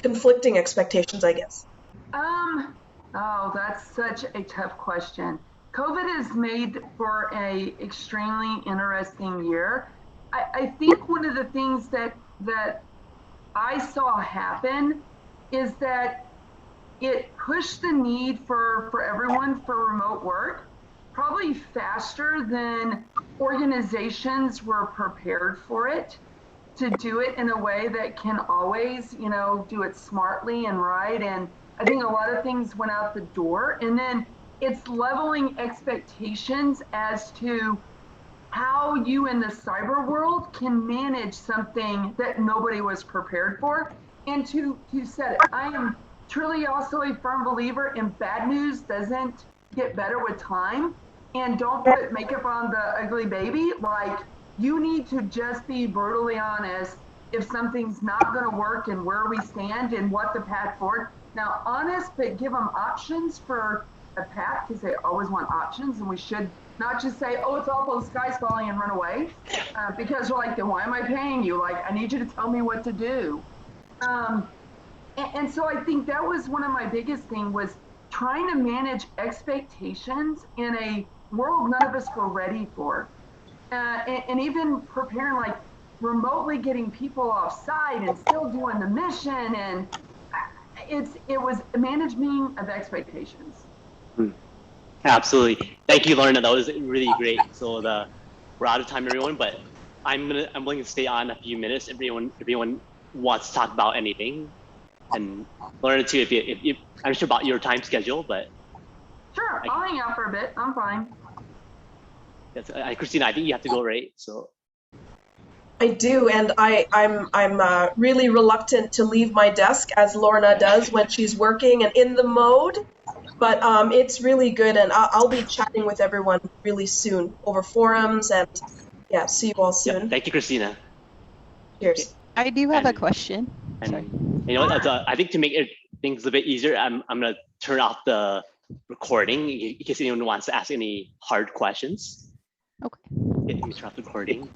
conflicting expectations, I guess? Oh, that's such a tough question. COVID has made for a extremely interesting year. I think one of the things that I saw happen is that it pushed the need for everyone for remote work probably faster than organizations were prepared for it, to do it in a way that can always, do it smartly and right. And I think a lot of things went out the door. And then it's leveling expectations as to how you in the cyber world can manage something that nobody was prepared for. And to set it, I am truly also a firm believer in bad news doesn't get better with time. And don't put makeup on the ugly baby. You need to just be brutally honest if something's not going to work and where we stand and what the path forward. Now, honest, but give them options for a path, because they always want options, and we should not just say, oh, it's awful, the sky's falling, and run away, because we're then why am I paying you? I need you to tell me what to do. And so I think that was one of my biggest things, was trying to manage expectations in a world none of us were ready for. And even preparing, remotely getting people off site and still doing the mission, and it was management of expectations. Absolutely. Thank you, Lorna. That was really great. So we're out of time, everyone, but I'm willing to stay on a few minutes if everyone wants to talk about anything. And Lorna too, if I'm sure about your time schedule, but sure, I'll hang out for a bit. I'm fine. Yes, Christina, I think you have to go, right? So I do, and I'm really reluctant to leave my desk, as Lorna does when she's working and in the mode. But it's really good, and I'll be chatting with everyone really soon over forums, and yeah, see you all soon. Yep. Thank you, Christina. Cheers. I do have a And- question. And Sorry. you know what? I think to make things a bit easier, I'm gonna turn off the recording in case anyone wants to ask any hard questions. Okay. Let me turn off the recording.